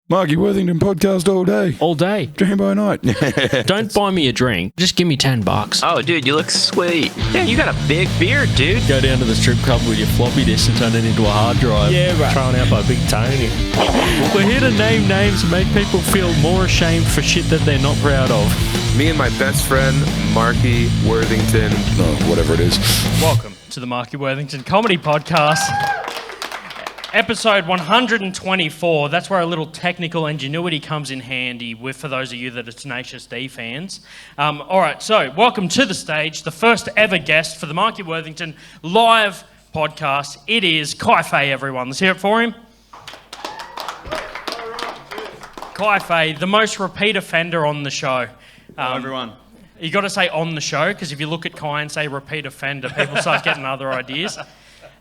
Marky Worthington podcast all day. All day. Dream by night. Don't buy me a drink. Just give me $10. Oh, dude, you look sweet. Yeah, you got a big beard, dude. Go down to the strip club with your floppy disk and turn it into a hard drive. Yeah, right. Thrown out by Big Tony. We're here to name names and make people feel more ashamed for shit that they're not proud of. Me and my best friend, Marky Worthington. No, whatever it is. Welcome to the Marky Worthington Comedy Podcast. Episode 124. That's where a little technical ingenuity comes in handy for those of you that are Tenacious D fans. All right, so welcome to the stage, the first ever guest for the Marky Worthington live podcast. It is Cy Fahey, everyone. Let's hear it for him. Cy Fahey, the most repeat offender on the show. Hello, everyone. You got to say on the show, because if you look at Kai and say repeat offender, people start getting other ideas.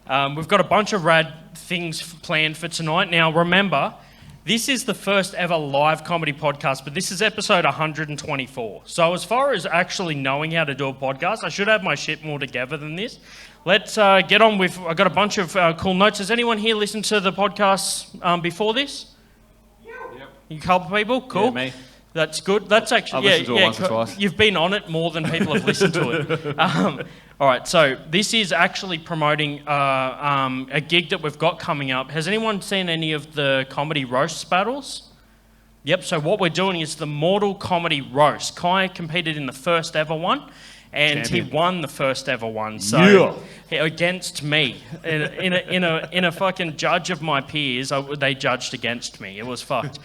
We've got a bunch of rad things planned for tonight. Now, remember, this is the first ever live comedy podcast, but this is episode 124. So as far as actually knowing how to do a podcast, I should have my shit more together than this. Let's get on with... I've got a bunch of cool notes. Has anyone here listened to the podcast before this? Yep. You couple people? Cool. Yeah, me. That's good. That's actually... I've listened to it once or twice. You've been on it more than people have listened to it. All right, so this is actually promoting a gig that we've got coming up. Has anyone seen any of the comedy roast battles? Yep, so what we're doing is the Mortal Comedy Roast. Kai competed in the first ever one, and Champion. He won the first ever one. So against me, in a fucking judge of my peers, they judged against me. It was fucked.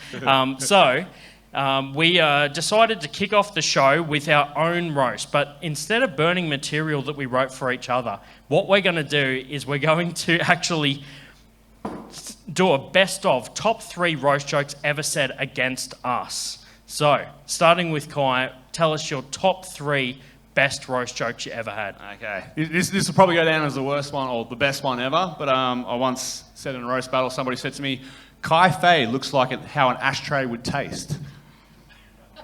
We decided to kick off the show with our own roast, but instead of burning material that we wrote for each other, what we're going to do is we're going to actually do a best of top 3 roast jokes ever said against us. So, starting with Kai, tell us your top 3 best roast jokes you ever had. Okay. This will probably go down as the worst one or the best one ever, but I once said in a roast battle, somebody said to me, Cy Fahey looks like how an ashtray would taste.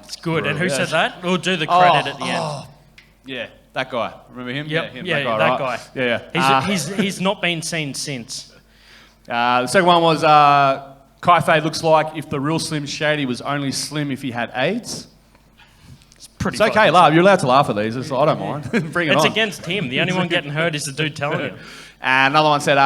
It's good. And who said that? We'll do the credit at the end. Yeah, that guy. Remember him? Yep. Yeah, him, that right? guy. Yeah. He's not been seen since. The second one was Cy Fahey looks like if the real Slim Shady was only slim if he had AIDS. It's okay, laugh. You're allowed to laugh at these. I don't mind. Bring it on. It's against him. The only one getting hurt is the dude telling you. And another one said,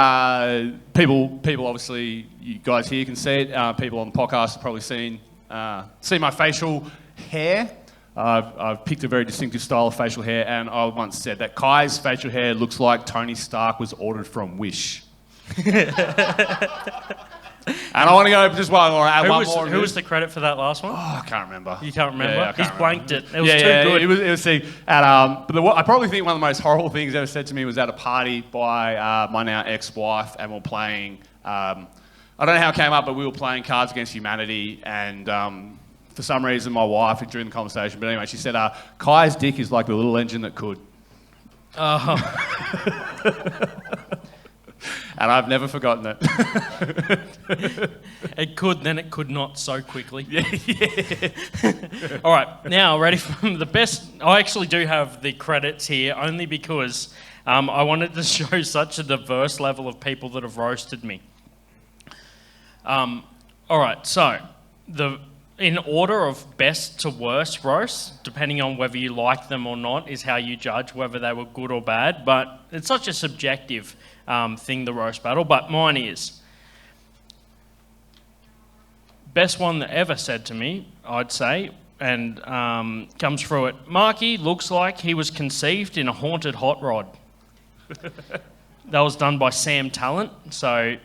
people obviously, you guys here can see it. People on the podcast have probably seen my facial hair. I've picked a very distinctive style of facial hair, and I once said that Kai's facial hair looks like Tony Stark was ordered from Wish. And I want to go just one more. Who was the credit for that last one? Oh, I can't remember. You can't remember? Yeah, He's blanked it. It was too good. It was the. I probably think one of the most horrible things ever said to me was at a party by my now ex-wife, and we're playing. I don't know how it came up, but we were playing Cards Against Humanity, and for some reason, my wife during the conversation. But anyway, she said, "Kai's dick is like the little engine that could." And I've never forgotten it. It could, then it could not so quickly. Yeah. All right, now ready for the best. I actually do have the credits here only because I wanted to show such a diverse level of people that have roasted me. All right, so in order of best to worst roasts, depending on whether you like them or not, is how you judge whether they were good or bad. But it's such a subjective thing, the roast battle. But mine is best one that ever said to me, I'd say, and comes through it. Marky looks like he was conceived in a haunted hot rod. That was done by Sam Talent, so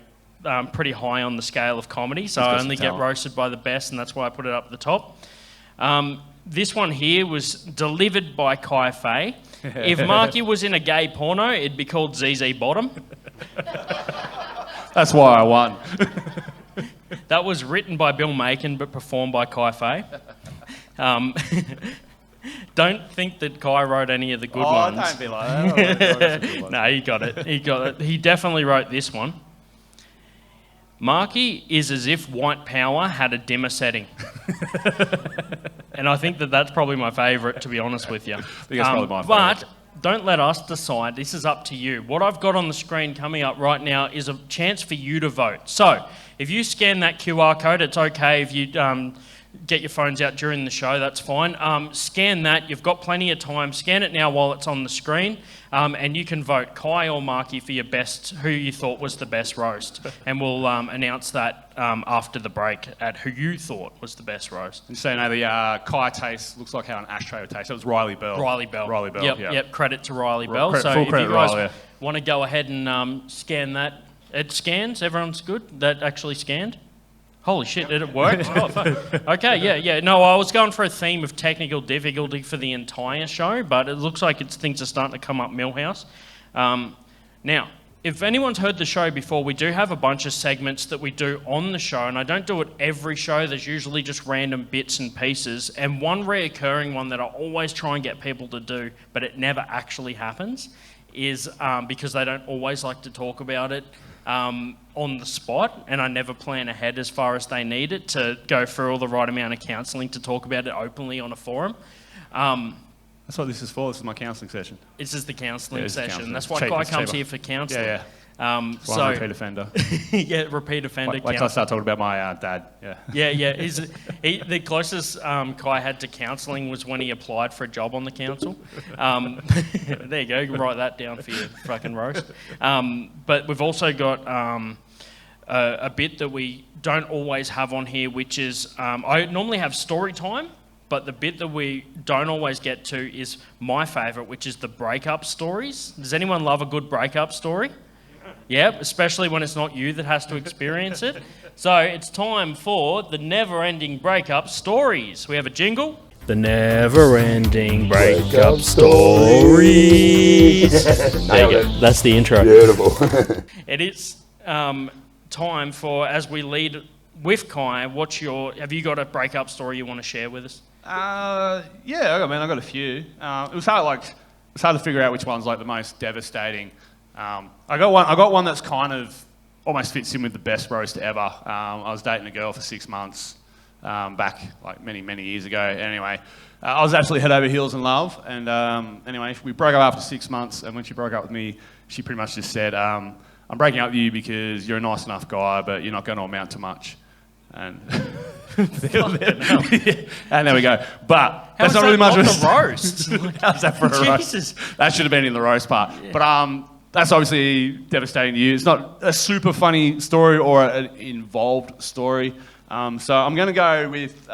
pretty high on the scale of comedy. So I only get roasted by the best, and that's why I put it up at the top. This one here was delivered by Cy Fahey. If Marky was in a gay porno, it'd be called ZZ Bottom. That's why I won. That was written by Bill Macon, but performed by Cy Fahey. Don't think that Kai wrote any of the good ones. Don't be like that. No, he got it. He definitely wrote this one. Marky is as if white power had a dimmer setting. And I think that that's probably my favourite, to be honest with you. I think that's probably my favourite. But don't let us decide. This is up to you. What I've got on the screen coming up right now is a chance for you to vote. So if you scan that QR code, it's okay if you get your phones out during the show, that's fine. Scan that. You've got plenty of time. Scan it now while it's on the screen. And you can vote Kai or Marky for your best, who you thought was the best roast. And we'll announce that after the break at who you thought was the best roast. And so now the Kai taste looks like how an ashtray would taste. It was Riley Bell. Riley Bell. Riley Bell, Yep, yeah. yep. Credit to Riley Bell. Full So if credit you guys Riley, yeah. want to go ahead and scan that. It scans? Everyone's good? That actually scanned? Holy shit, did it work? Oh, fuck. Okay, yeah. No, I was going for a theme of technical difficulty for the entire show, but it looks like things are starting to come up Millhouse. Now, if anyone's heard the show before, we do have a bunch of segments that we do on the show, and I don't do it every show. There's usually just random bits and pieces, and one reoccurring one that I always try and get people to do, but it never actually happens, is because they don't always like to talk about it on the spot, and I never plan ahead as far as they need it to go through all the right amount of counselling to talk about it openly on a forum. That's what this is for. This is my counselling session. This is the counselling Yeah, it's session. counselling. That's why Cheap, Guy it's comes cheaper. here for counselling. Yeah. One So repeat offender. yeah, repeat offender. Wait till I counsel. start talking about my dad. Yeah. Yeah. The closest Kai had to counselling was when he applied for a job on the council. There you go. You can write that down for your fucking roast. But we've also got a bit that we don't always have on here, which is I normally have story time, but the bit that we don't always get to is my favourite, which is the breakup stories. Does anyone love a good breakup story? Yeah, especially when it's not you that has to experience it. So it's time for the never-ending breakup stories. We have a jingle. The never-ending breakup stories. There you go. That's the intro. Beautiful. It is time for, as we lead with Kai, have you got a breakup story you want to share with us? Yeah, I got a few. It was hard to figure out which one's like the most devastating. I got one that's kind of almost fits in with the best roast ever. I was dating a girl for 6 months back like many years ago. Anyway, I was absolutely head over heels in love. And anyway, we broke up after 6 months. And when she broke up with me, she pretty much just said, "I'm breaking up with you because you're a nice enough guy, but you're not going to amount to much." And and there we go. But that's not really much of the roast. How's that for a roast? Jesus. That should have been in the roast part. Yeah. But that's obviously devastating to you. It's not a super funny story or an involved story. So I'm going to go with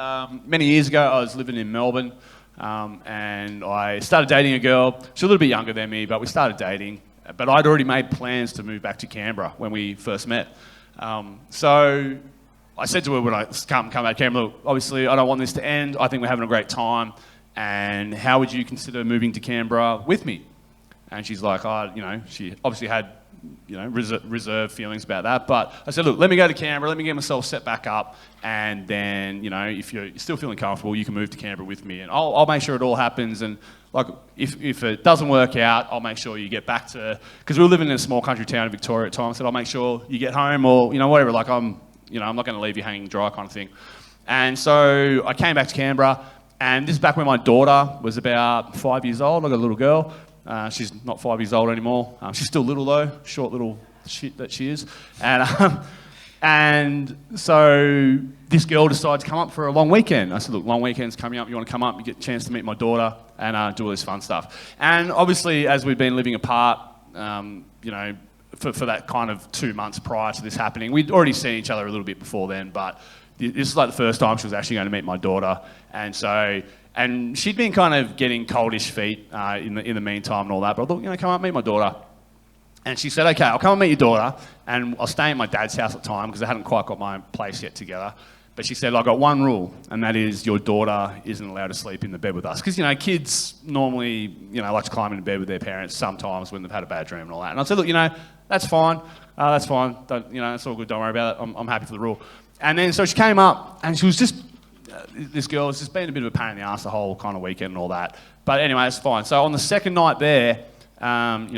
many years ago. I was living in Melbourne, and I started dating a girl. She's a little bit younger than me, but we started dating. But I'd already made plans to move back to Canberra when we first met. So I said to her when I come back to Canberra, "Look, obviously I don't want this to end. I think we're having a great time. And how would you consider moving to Canberra with me?" And she's like, she obviously had, reserved feelings about that. But I said, "Look, let me go to Canberra, let me get myself set back up. And then, if you're still feeling comfortable, you can move to Canberra with me. And I'll make sure it all happens. And like, if it doesn't work out, I'll make sure you get back to," because we were living in a small country town in Victoria at the time. I said, "I'll make sure you get home or, whatever. Like, I'm not going to leave you hanging dry," kind of thing. And so I came back to Canberra. And this is back when my daughter was about 5 years old. I got a little girl. She's not 5 years old anymore. She's still little though, short little shit that she is. And so this girl decided to come up for a long weekend. I said, "Look, long weekend's coming up. You want to come up? You get a chance to meet my daughter and do all this fun stuff." And obviously, as we'd been living apart, for that kind of 2 months prior to this happening, we'd already seen each other a little bit before then, but this is like the first time she was actually going to meet my daughter. And she'd been kind of getting coldish feet in the meantime and all that. But I thought, come up, meet my daughter. And she said, "Okay, I'll come and meet your daughter, and I'll stay at my dad's house at the time because I hadn't quite got my place yet together." But she said, "I've got one rule, and that is your daughter isn't allowed to sleep in the bed with us." Because, kids normally, like to climb into bed with their parents sometimes when they've had a bad dream and all that. And I said, "Look, that's fine. That's fine. Don't, it's all good. Don't worry about it. I'm happy for the rule." And then so she came up, and she was just... this girl has just been a bit of a pain in the ass the whole kind of weekend and all that. But anyway, it's fine. So on the second night there,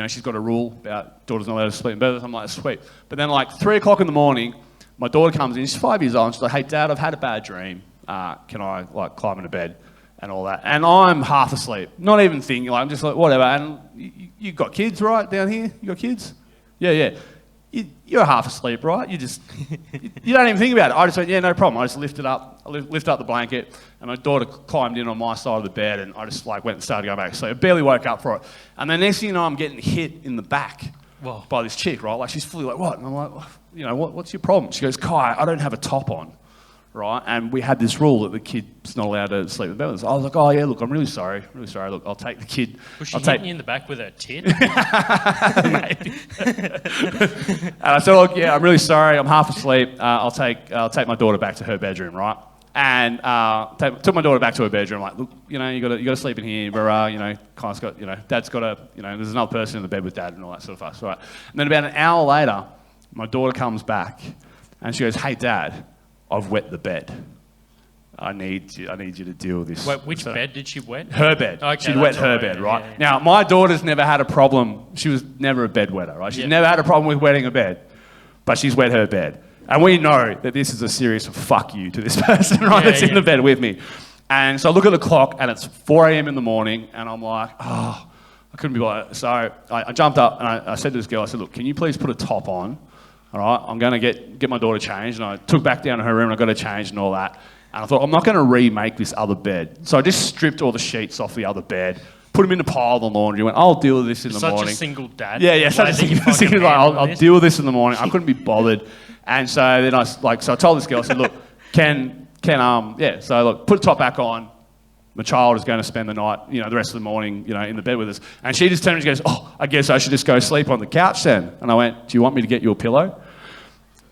she's got a rule about daughters not allowed to sleep in bed. I'm like, sweet. But then like 3 o'clock in the morning, my daughter comes in. She's 5 years old. And she's like, "Hey, Dad, I've had a bad dream. Can I like climb into bed?" and all that. And I'm half asleep, not even thinking, like, I'm just like, whatever. And you got kids, right, down here? You got kids? Yeah. You're half asleep, right? You just, you don't even think about it. I just went, yeah, no problem. I just lifted up the blanket, and my daughter climbed in on my side of the bed, and I just like went and started going back to sleep. I barely woke up for it. And the next thing you know, I'm getting hit in the back by this chick, right? Like, she's fully like, what? And I'm like, you know, what's your problem? She goes, Kai, I don't have a top on. Right, and we had this rule that the kid's not allowed to sleep with bed with us. I was like, oh yeah, look, I'm really sorry. Look, I'll take the kid. Was she hitting you in the back with her tit? Maybe. And I said, look, yeah, I'm really sorry. I'm half asleep. I'll take my daughter back to her bedroom, right? And took my daughter back to her bedroom. Like, look, you know, you got to sleep in here. But you know, Kai's got, you know, Dad's got a, you know, there's another person in the bed with Dad and all that sort of stuff. Right. And then about an hour later, my daughter comes back, and she goes, hey, Dad, I've wet the bed. I need you to deal with this. Wait, which bed did she wet? Her bed. Okay, She'd wet her bed, right? Yeah. Now, my daughter's never had a problem. She was never a bedwetter, right? She's never had a problem with wetting a bed, but she's wet her bed. And we know that this is a serious fuck you to this person, right, that's in the bed with me. And so I look at the clock, and it's 4 a.m. in the morning, and I'm like, oh, I couldn't be bothered. So I jumped up, and I said to this girl, I said, look, can you please put a top on? All right, I'm going to get my daughter changed. And I took back down to her room, and I got her changed and all that. And I thought, I'm not going to remake this other bed. So I just stripped all the sheets off the other bed, put them in a pile of the laundry, went, I'll deal with this in the morning. Such a single dad. Yeah, such a single dad. I'll deal with this in the morning. I couldn't be bothered. And so then I told this girl, I said, look, so look, put the top back on. My child is going to spend the night, you know, the rest of the morning, you know, in the bed with us. And she just turned and goes, oh, I guess I should just go sleep on the couch then. And I went, do you want me to get you a pillow?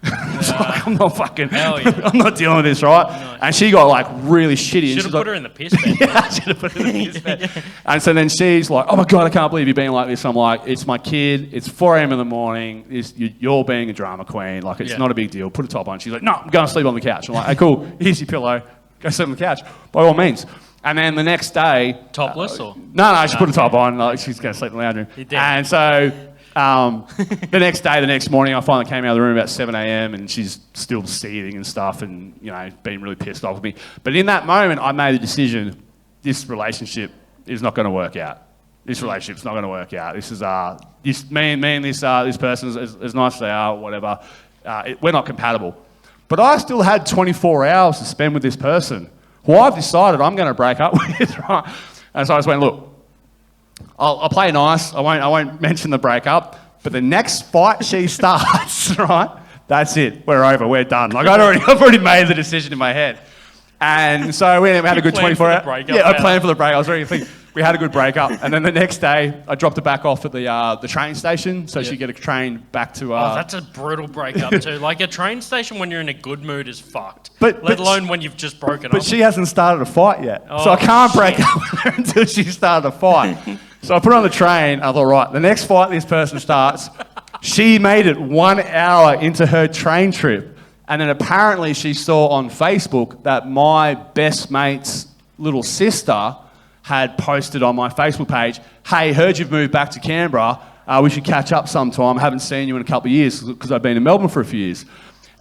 Like, I'm not fucking, I'm not dealing with this, right? No. And she got like really shitty. Should have put her in the piss bed. Yeah, should have put her in the piss bed. And so then she's like, oh my God, I can't believe you're being like this. I'm like, it's my kid. It's 4 a.m. in the morning. You're being a drama queen. Like, it's not a big deal. Put a top on. She's like, no, I'm going to sleep on the couch. I'm like, hey, cool. Here's your pillow. Go sleep on the couch. By all means. And then the next day... Topless or? No, she put a top on. Like, she's going to sleep in the lounge room. And so... the next morning, I finally came out of the room about 7 a.m. and she's still seething and stuff and, you know, being really pissed off with me. But in that moment, I made the decision, this relationship is not going to work out. This relationship's not going to work out. This is, me and this person, as nice as they are, whatever, we're not compatible. But I still had 24 hours to spend with this person who I've decided I'm going to break up with, right? And so I just went, look, I'll play nice. I won't mention the breakup. But the next fight she starts, right? That's it. We're over. We're done. Like, I've already made the decision in my head. And so we had a good 24 hours. Yeah, I planned for the breakup. I was ready to think. We had a good breakup. And then the next day, I dropped her back off at the train station so she'd get a train back to... oh, that's a brutal breakup too. Like, a train station when you're in a good mood is fucked. Let alone when you've just broken up. But she hasn't started a fight yet. Oh, so I can't break up with her until she started a fight. So I put her on the train. I thought, right, the next fight this person starts, she made it 1 hour into her train trip. And then apparently she saw on Facebook that my best mate's little sister had posted on my Facebook page, hey, heard you've moved back to Canberra. We should catch up sometime. I haven't seen you in a couple of years because I've been in Melbourne for a few years.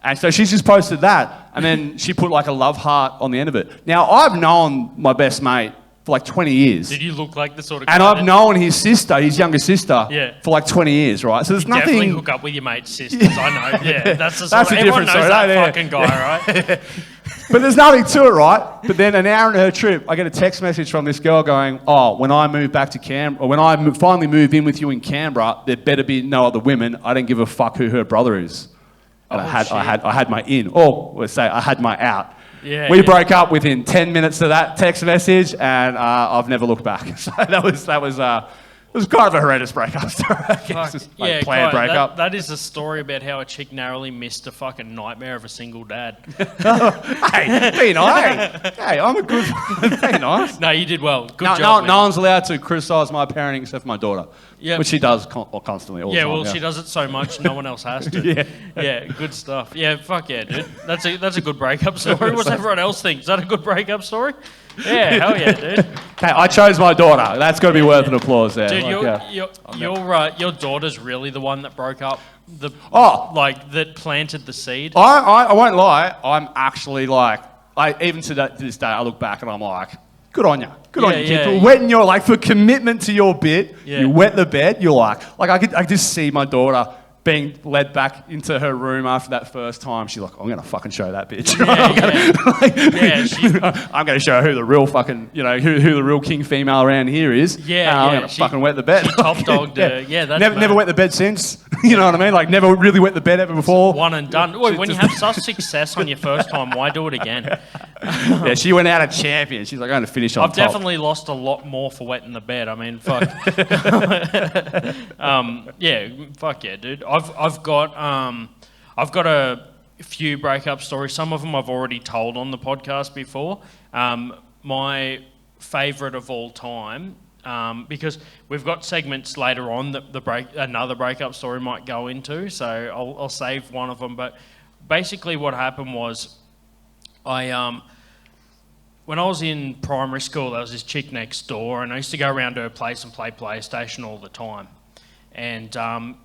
And so she's just posted that. And then she put like a love heart on the end of it. Now, I've known my best mate for like 20 years. Did you look like the sort of guy? And I've known his sister, his younger sister, for like 20 years, right? So there's nothing... definitely hook up with your mate's sisters, I know. Yeah, that's the sort of... Everyone knows that fucking guy, right? But there's nothing to it, right? But then an hour into her trip, I get a text message from this girl going, oh, when I move back to Canberra, or when I finally move in with you in Canberra, there better be no other women. I don't give a fuck who her brother is. And I had my in, or let's say I had my out. Yeah, we broke up within 10 minutes of that text message, and I've never looked back. So that was it was kind of a horrendous breakup story. I guess. Like planned breakup. That is a story about how a chick narrowly missed a fucking nightmare of a single dad. Hey, be nice. Hey, I'm a good. Be nice. No, you did well. Good job. No one's allowed to criticise my parenting except for my daughter. Yeah, which she does constantly. All the time, she does it so much, no one else has to. Yeah, good stuff. Yeah, fuck yeah, dude. That's a good breakup story. What's everyone else think? Is that a good breakup story? Yeah, hell yeah, dude. Okay, I chose my daughter. That's got to be worth an applause there. Dude, your daughter's really the one that broke up. That planted the seed. I won't lie. I'm actually like, even to this day, I look back and I'm like, good on you. Good on Yeah, you, kid. yeah, For yeah. wetting your, like, for commitment to your bit, Yeah. you wet the bed, you like I could just see my daughter being led back into her room after that first time. She's like, I'm going to fucking show that bitch. I'm going to show her who the real fucking, who the real king female around here is. I'm going to fucking wet the bed. Top dogged her. Yeah, that's never wet the bed since. You know what I mean? Like, never really wet the bed ever before. one and done. Wait, when you have such success on your first time, why do it again? Yeah, she went out a champion. She's like, I'm going to finish on I've top. definitely lost a lot more for wetting the bed. I mean, fuck. Fuck yeah, dude. I've got a few breakup stories. Some of them I've already told on the podcast before. My favourite of all time, because we've got segments later on that another breakup story might go into, so I'll save one of them. But basically, what happened was, when I was in primary school, there was this chick next door, and I used to go around to her place and play PlayStation all the time. And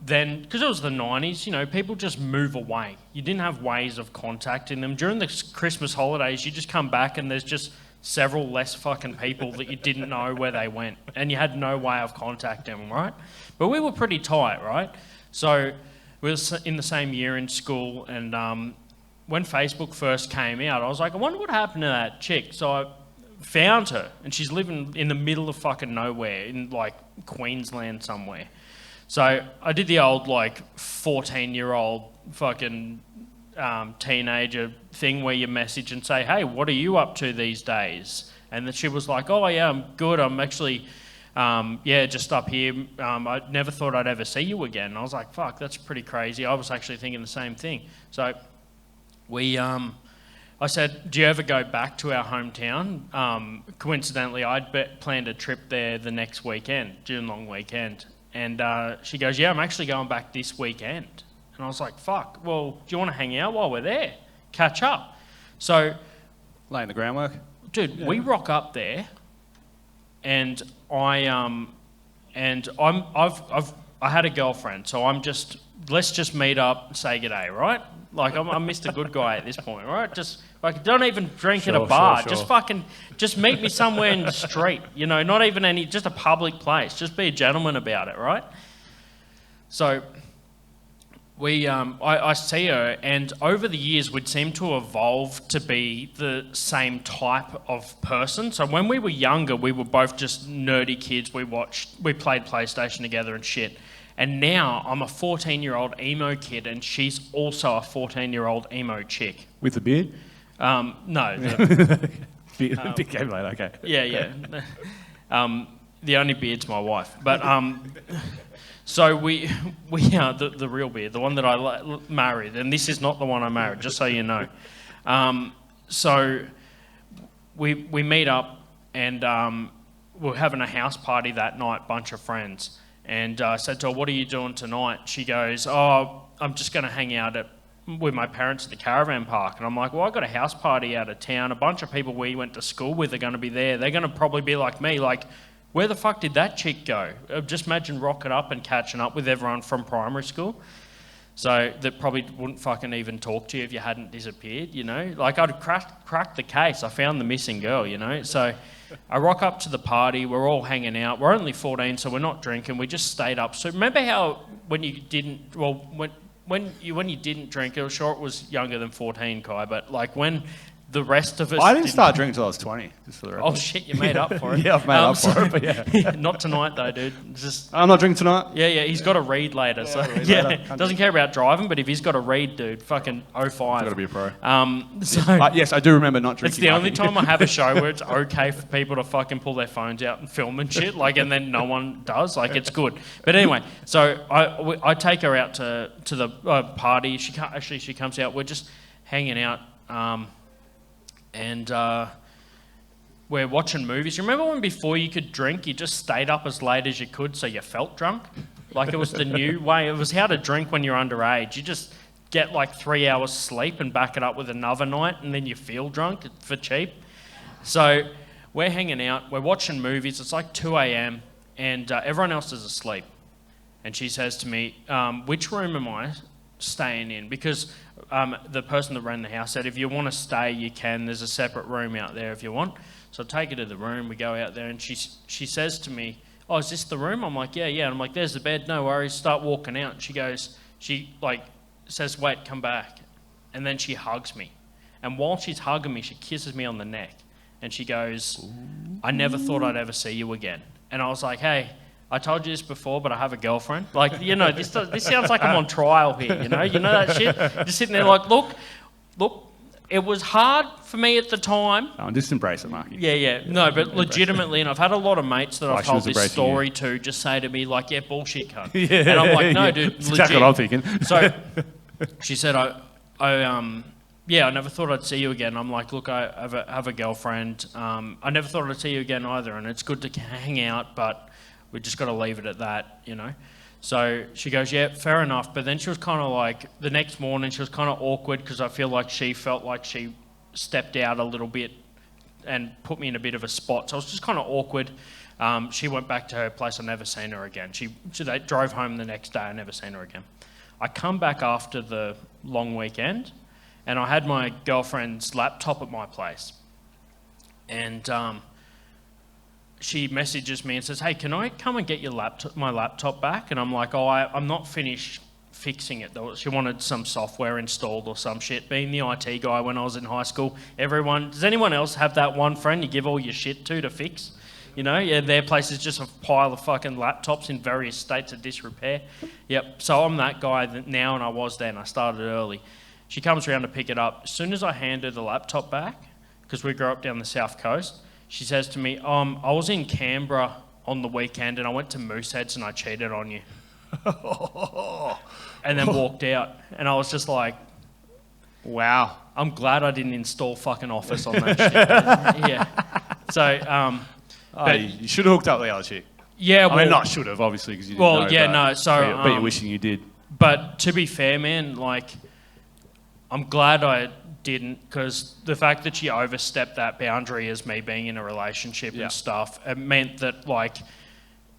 then, because it was the 90s, people just move away. You didn't have ways of contacting them. During the Christmas holidays, you just come back and there's just several less fucking people that you didn't know where they went. And you had no way of contacting them, right? But we were pretty tight, right? So we were in the same year in school, and when Facebook first came out, I was like, I wonder what happened to that chick. So I found her, and she's living in the middle of fucking nowhere, in like Queensland somewhere. So I did the old like 14-year-old fucking teenager thing where you message and say, hey, what are you up to these days? And then she was like, oh yeah, I'm good. I'm actually, just up here. I never thought I'd ever see you again. And I was like, fuck, that's pretty crazy. I was actually thinking the same thing. So I said, do you ever go back to our hometown? Coincidentally, I'd planned a trip there the next weekend, June long weekend. And she goes, yeah, I'm actually going back this weekend. And I was like, fuck, well, do you want to hang out while we're there? Catch up. So, laying the groundwork. Dude, we rock up there, and I had a girlfriend, so let's just meet up, say g'day, right? Like, I'm Mr. Good Guy at this point, right? Just, like, don't even drink at a bar. Sure. Just meet me somewhere in the street, not even just a public place. Just be a gentleman about it, right? So, I see her, and over the years, we'd seem to evolve to be the same type of person. So when we were younger, we were both just nerdy kids. We played PlayStation together and shit. And now I'm a 14-year-old emo kid, and she's also a 14-year-old emo chick. With a beard? No. Big game later, okay. Yeah. The only beard's my wife. But so we are the real beard, the one that I married, and this is not the one I married, just so you know. So we meet up, and we're having a house party that night, bunch of friends. And I said to her, what are you doing tonight? She goes, oh, I'm just going to hang out with my parents at the caravan park. And I'm like, well, I got a house party out of town. A bunch of people we went to school with are going to be there. They're going to probably be like me, like, where the fuck did that chick go? Just imagine rocking up and catching up with everyone from primary school. So that probably wouldn't fucking even talk to you if you hadn't disappeared, Like, I'd cracked the case. I found the missing girl, So I rock up to the party. We're all hanging out. We're only 14, so we're not drinking. We just stayed up. So remember how when you didn't drink, it was younger than 14, Kai, but like when the rest of us I didn't start drinking until I was 20, just for the record. Oh shit, you made up for it. Yeah, I've made up for it, but yeah. Not tonight though, dude. I'm not drinking tonight? Yeah, he's got to read later. Doesn't care about driving, but if he's got to read, dude, fucking 05. He's got to be a pro. Yes, I do remember not drinking. It's the only time I have a show where it's okay for people to fucking pull their phones out and film and shit, and then no one does. Like, it's good. But anyway, so I take her out to the party. She comes out. We're just hanging out. And we're watching movies. You remember when before you could drink, you just stayed up as late as you could so you felt drunk? Like, it was the new way. It was how to drink when you're underage. You just get like 3 hours sleep and back it up with another night, and then you feel drunk for cheap. So we're hanging out. We're watching movies. It's like 2 a.m. and everyone else is asleep. And she says to me, which room am I? staying in because the person that ran the house said if you want to stay, you can. There's a separate room out there if you want. So I take her to the room. We go out there, and she says to me, "Oh, is this the room?" I'm like, "Yeah, yeah." And I'm like, "There's the bed. No worries." Start walking out. And she says, "Wait, come back," and then she hugs me. And while she's hugging me, she kisses me on the neck, and she goes, "I never thought I'd ever see you again." And I was like, "Hey, I told you this before, but I have a girlfriend." Like, this sounds like I'm on trial here, you know that shit? Just sitting there like, look, it was hard for me at the time. Oh, just embrace it, Marky. Yeah. No, but legitimately, and I've had a lot of mates that I've told this story to just say to me, like, "Yeah, bullshit, cunt." Yeah, and I'm like, "No, dude, legit." Exactly what I'm thinking. So she said, I never thought I'd see you again. I'm like, "Look, I have a girlfriend. I never thought I'd see you again either, and it's good to hang out, but we just got to leave it at that, you know." So she goes, "Yeah, fair enough." But then she was kind of like, the next morning, she was kind of awkward because I feel like she felt like she stepped out a little bit and put me in a bit of a spot. So I was just kind of awkward. She went back to her place. I never seen her again. They drove home the next day. I never seen her again. I come back after the long weekend, and I had my girlfriend's laptop at my place. And she messages me and says, "Hey, can I come and get my laptop back?" And I'm like, "Oh, I'm not finished fixing it." She wanted some software installed or some shit. Being the IT guy when I was in high school, does anyone else have that one friend you give all your shit to fix? You know, yeah, their place is just a pile of fucking laptops in various states of disrepair. Yep, so I'm that guy now, and I was then. I started early. She comes around to pick it up. As soon as I hand her the laptop back, because we grew up down the south coast, she says to me, "I was in Canberra on the weekend and I went to Mooseheads and I cheated on you." And then walked out. And I was just like, Wow. I'm glad I didn't install fucking Office on that shit. Yeah. So, but you should have hooked up with the other chick. Yeah, well, I mean, not should have, obviously, because you didn't know. Yeah, no. So, but you're wishing you did. But to be fair, man, like, I'm glad I didn't, because the fact that she overstepped that boundary as me being in a relationship and stuff, it meant that, like,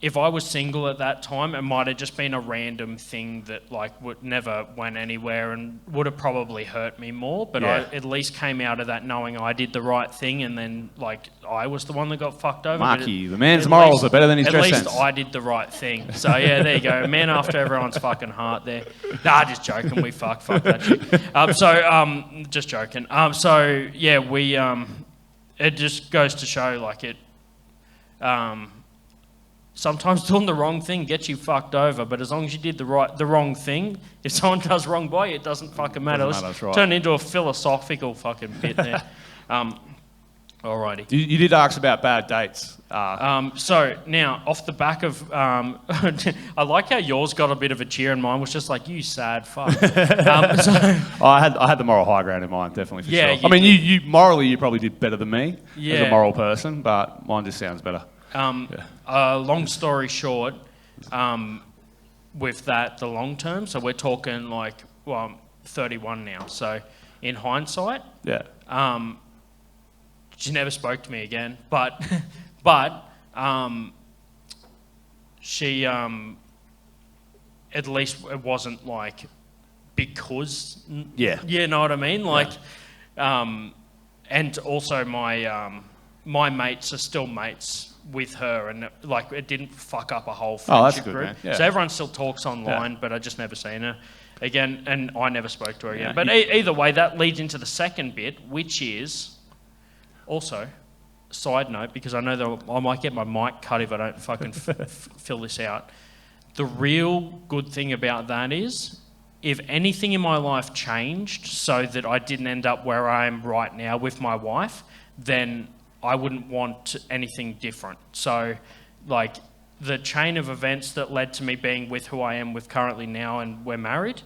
if I was single at that time, it might have just been a random thing that, like, would never went anywhere and would have probably hurt me more. But I at least came out of that knowing I did the right thing, and then, like, I was the one that got fucked over. Marky, the man's morals are better than his dress sense. At least I did the right thing. So, yeah, there you go. Man after everyone's fucking heart there. Nah, just joking. We fuck that shit. Just joking. So, yeah, we, it just goes to show, like, it, sometimes doing the wrong thing gets you fucked over, but as long as you did the wrong thing, if someone does wrong by you, it doesn't fucking matter. Let's turn into a philosophical fucking bit there. Alrighty. You did ask about bad dates. So now, off the back of, I like how yours got a bit of a cheer and mine was just like, you sad fuck. I had the moral high ground in mind, definitely, for sure. I mean, you morally, you probably did better than me as a moral person, but mine just sounds better. Long story short, with that, the long term, so we're talking like, well, I'm 31 now, so in hindsight, she never spoke to me again, but she, at least it wasn't like, because, you know what I mean? Like, and also my mates are still mates with her, and like it didn't fuck up a whole friendship group. So everyone still talks online, but I just never seen her again, and I never spoke to her again. But either way, that leads into the second bit, which is also, side note, because I know that I might get my mic cut if I don't fucking fill this out. The real good thing about that is, if anything in my life changed so that I didn't end up where I am right now with my wife, then I wouldn't want anything different. So, like, the chain of events that led to me being with who I am with currently now and we're married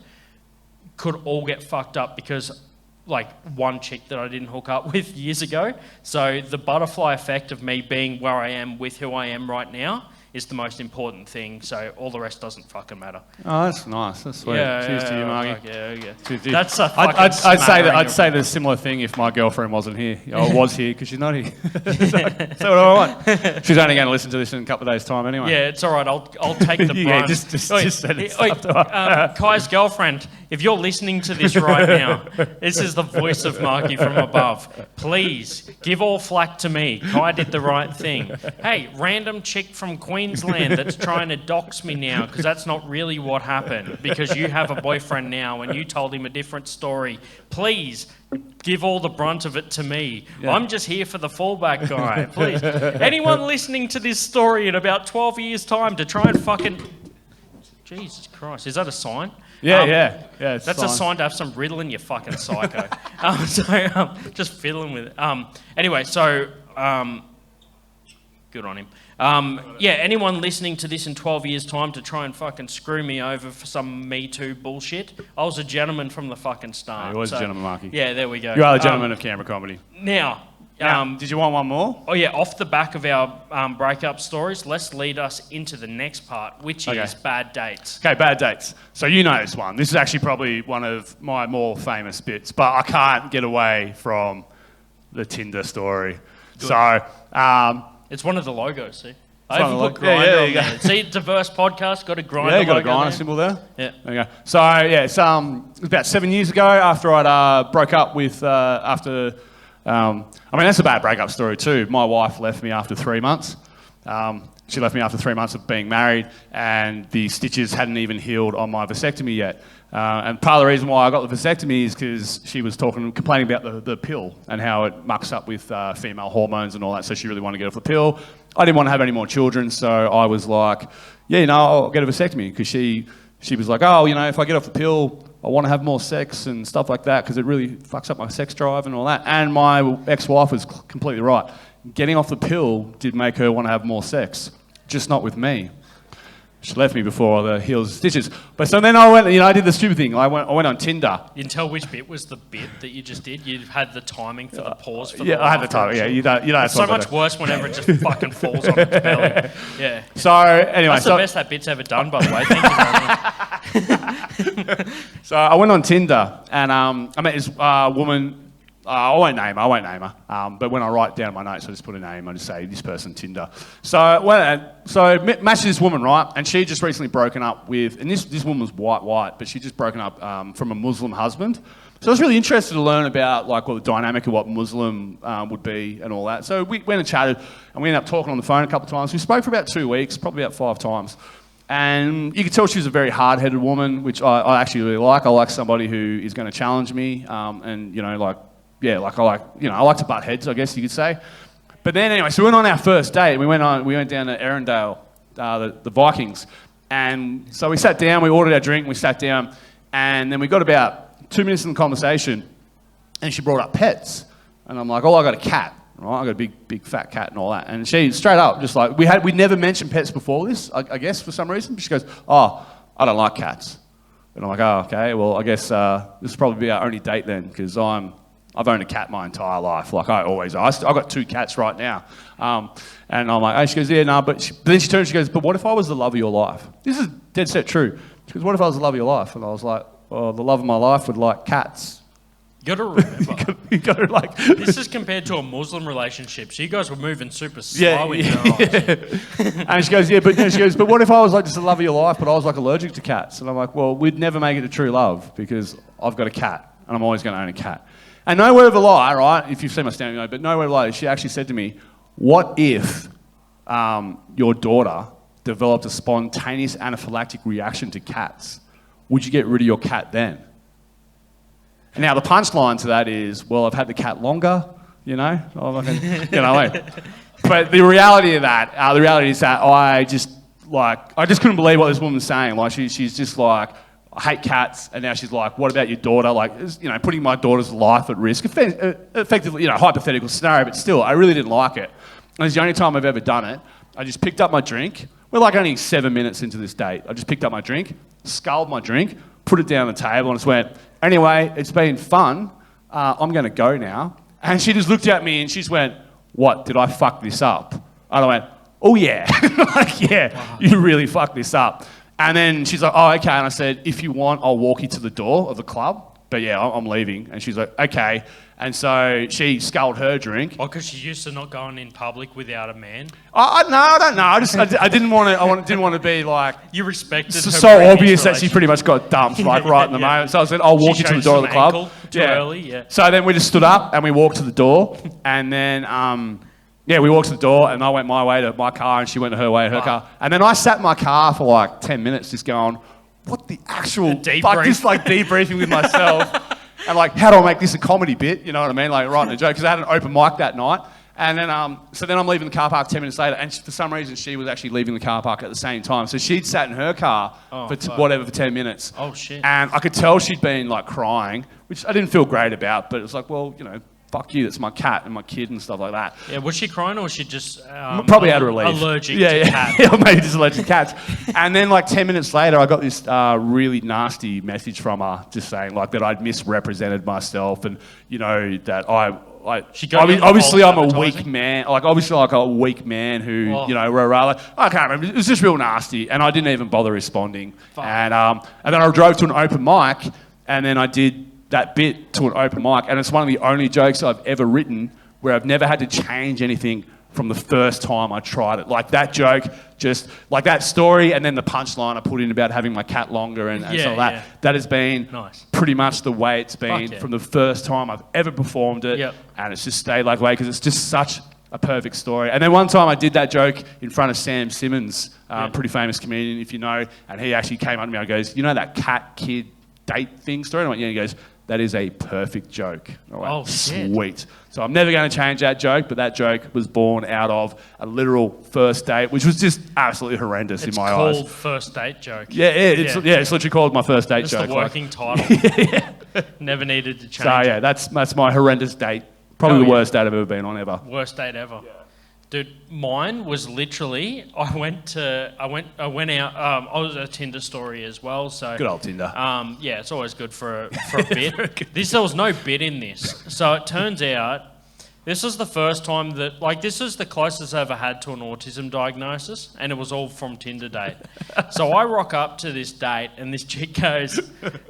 could all get fucked up because, like, one chick that I didn't hook up with years ago. So the butterfly effect of me being where I am with who I am right now is the most important thing. So all the rest doesn't fucking matter. Oh, that's nice. That's sweet. Cheers to you, Marky. Cheers to you. That's a fucking I'd say the similar thing if my girlfriend wasn't here. I was here because she's not here. So what do I want? She's only going to listen to this in a couple of days' time anyway. Yeah, it's all right. I'll take the brunt. Just send it stuff to her. Kai's girlfriend, if you're listening to this right now, this is the voice of Marky from above. Please give all flack to me. Kai did the right thing. Hey, random chick from Queensland that's trying to dox me now because that's not really what happened because you have a boyfriend now and you told him a different story. Please give all the brunt of it to me. Yeah. I'm just here for the fallback guy. Please. Anyone listening to this story in about 12 years' time to try and fucking... Jesus Christ, is that a sign? Yeah. That's a sign to have some Ritalin, you fucking psycho. Just fiddling with it. Anyway, so good on him. Anyone listening to this in 12 years' time to try and fucking screw me over for some Me Too bullshit, I was a gentleman from the fucking start. You was a gentleman, Marky. Yeah, there we go. You are the gentleman of Canberra comedy. Now, did you want one more? Oh yeah, off the back of our breakup stories, let's lead us into the next part, which is bad dates. Okay, bad dates. So you know this one. This is actually probably one of my more famous bits, but I can't get away from the Tinder story. Good. So, it's one of the logos, see? I even put Grinder on there. See, diverse podcast, got a Grinder logo. Yeah, you got a Grinder symbol there. Yeah. There you go. So, it's about 7 years ago after I'd broke up with, that's a bad breakup story too. My wife left me after 3 months. She left me after 3 months of being married, and the stitches hadn't even healed on my vasectomy yet. And part of the reason why I got the vasectomy is because she was complaining about the pill and how it mucks up with female hormones and all that, so she really wanted to get off the pill. I didn't want to have any more children, so I was like, I'll get a vasectomy, because she was like, if I get off the pill, I want to have more sex and stuff like that because it really fucks up my sex drive and all that. And my ex-wife was completely right. Getting off the pill did make her want to have more sex, just not with me. She left me before the heels and stitches. But so then I went, I did the stupid thing. I went on Tinder. You can tell which bit was the bit that you just did. You had the timing for the pause for the Yeah, I had the timing. Yeah, you don't. It's so much worse whenever it just fucking falls on its belly. Yeah. So anyway, that's the best that bit's ever done, by the way. Thank you, Marky. So I went on Tinder and I met this woman. I won't name her. But when I write down my notes, I just put a name. I just say this person Tinder. So I matched this woman, right? And she just recently broken up with, and this woman was white, but she just broken up from a Muslim husband. So I was really interested to learn about the dynamic of what Muslim would be and all that. So we went and chatted, and we ended up talking on the phone a couple of times. We spoke for about 2 weeks, probably about 5 times. And you could tell she was a very hard-headed woman, which I actually really like. I like somebody who is going to challenge me, I like to butt heads, I guess you could say. But then anyway, so we went on our first date. We went down to Erindale, the Vikings. And so we sat down, we ordered our drink, we sat down, and then we got about 2 minutes in the conversation, and she brought up pets. And I'm like, I got a cat, right? I got a big fat cat and all that. And she straight up, just like, we'd never mentioned pets before this, I guess, for some reason. But she goes, I don't like cats. And I'm like, okay, well, I guess this will probably be our only date then, because I've owned a cat my entire life, like I always. I've got 2 cats right now. And I'm like, hey, she goes, yeah, no, but then she turns, she goes, but what if I was the love of your life? This is dead set true. She goes, what if I was the love of your life? And I was like, well, the love of my life would like cats. You got to remember, you got to like. This is compared to a Muslim relationship. So you guys were moving super slow in your eyes. And she goes, but what if I was like just the love of your life, but I was like allergic to cats? And I'm like, well, we'd never make it to true love because I've got a cat and I'm always going to own a cat. And no word of a lie, right? If you've seen my stand, you know, but no word of a lie. She actually said to me, what if your daughter developed a spontaneous anaphylactic reaction to cats? Would you get rid of your cat then? And now the punchline to that is, well, I've had the cat longer, you know? But the reality of that, is that I just couldn't believe what this woman's saying. Like, she's just like, I hate cats, and now she's like, what about your daughter? Like, putting my daughter's life at risk. Effectively, hypothetical scenario, but still, I really didn't like it. And it's the only time I've ever done it. I just picked up my drink. We're like only 7 minutes into this date. I just picked up my drink, sculled my drink, put it down on the table, and just went, anyway, it's been fun. I'm going to go now. And she just looked at me, and she just went, what, did I fuck this up? And I went, oh, yeah. Like, yeah, you really fucked this up. And then she's like, oh, okay. And I said, if you want, I'll walk you to the door of the club. but yeah, I'm leaving. And she's like, okay. And so she sculled her drink. Oh, because she used to not going in public without a man. No, I don't know. I didn't want to. Didn't want to be like. You respected her So previous obvious that she relationship. pretty much got dumped like right in the moment. So I said, I'll walk She you to the changed door of the some club. ankle too early, yeah. So then we just stood up and we walked to the door, and then we walked to the door, and I went my way to my car, and she went her way to her car, and then I sat in my car for like 10 minutes, just going, what the actual fuck? Just like debriefing with myself. And like, how do I make this a comedy bit? You know what I mean? Like writing a joke, because I had an open mic that night. And then, so then I'm leaving the car park 10 minutes later, and for some reason she was actually leaving the car park at the same time. So she'd sat in her car for 10 minutes. Oh shit! And I could tell she'd been like crying, which I didn't feel great about. But it was like, well, you know, fuck you, that's my cat and my kid and stuff like that. Yeah, was she crying or was she just probably out of relief? Allergic to cats? Yeah, maybe just allergic to cats. And then like 10 minutes later, I got this really nasty message from her, just saying like that I'd misrepresented myself, and you know that obviously I'm a weak man, like obviously like a weak man who you know I can't remember. It was just real nasty, and I didn't even bother responding. And then I drove to an open mic, and then I did that bit to an open mic, and it's one of the only jokes I've ever written where I've never had to change anything from the first time I tried it. Like that joke, just like that story, and then the punchline I put in about having my cat longer and stuff like that. That has been pretty much the way it's been from the first time I've ever performed it, and it's just stayed like way because it's just such a perfect story. And then one time I did that joke in front of Sam Simmons, pretty famous comedian if you know, and he actually came up to me and goes, you know that cat kid date thing story? And I went, yeah. He goes, that is a perfect joke. I went, oh, shit. Sweet. So I'm never going to change that joke, but that joke was born out of a literal first date, which was just absolutely horrendous in my eyes. It's called first date joke. It's literally called my first date joke. It's the working title. Never needed to change. So yeah, that's my horrendous date. Probably the worst date I've ever been on ever. Worst date ever. Yeah. Dude, mine was literally, I went out, I was a Tinder story as well, so... Good old Tinder. Yeah, it's always good for a bit. There was no bit in this. So it turns out, this was the first time that, like, this is the closest I ever had to an autism diagnosis, and it was all from Tinder date. So I rock up to this date, and this chick goes,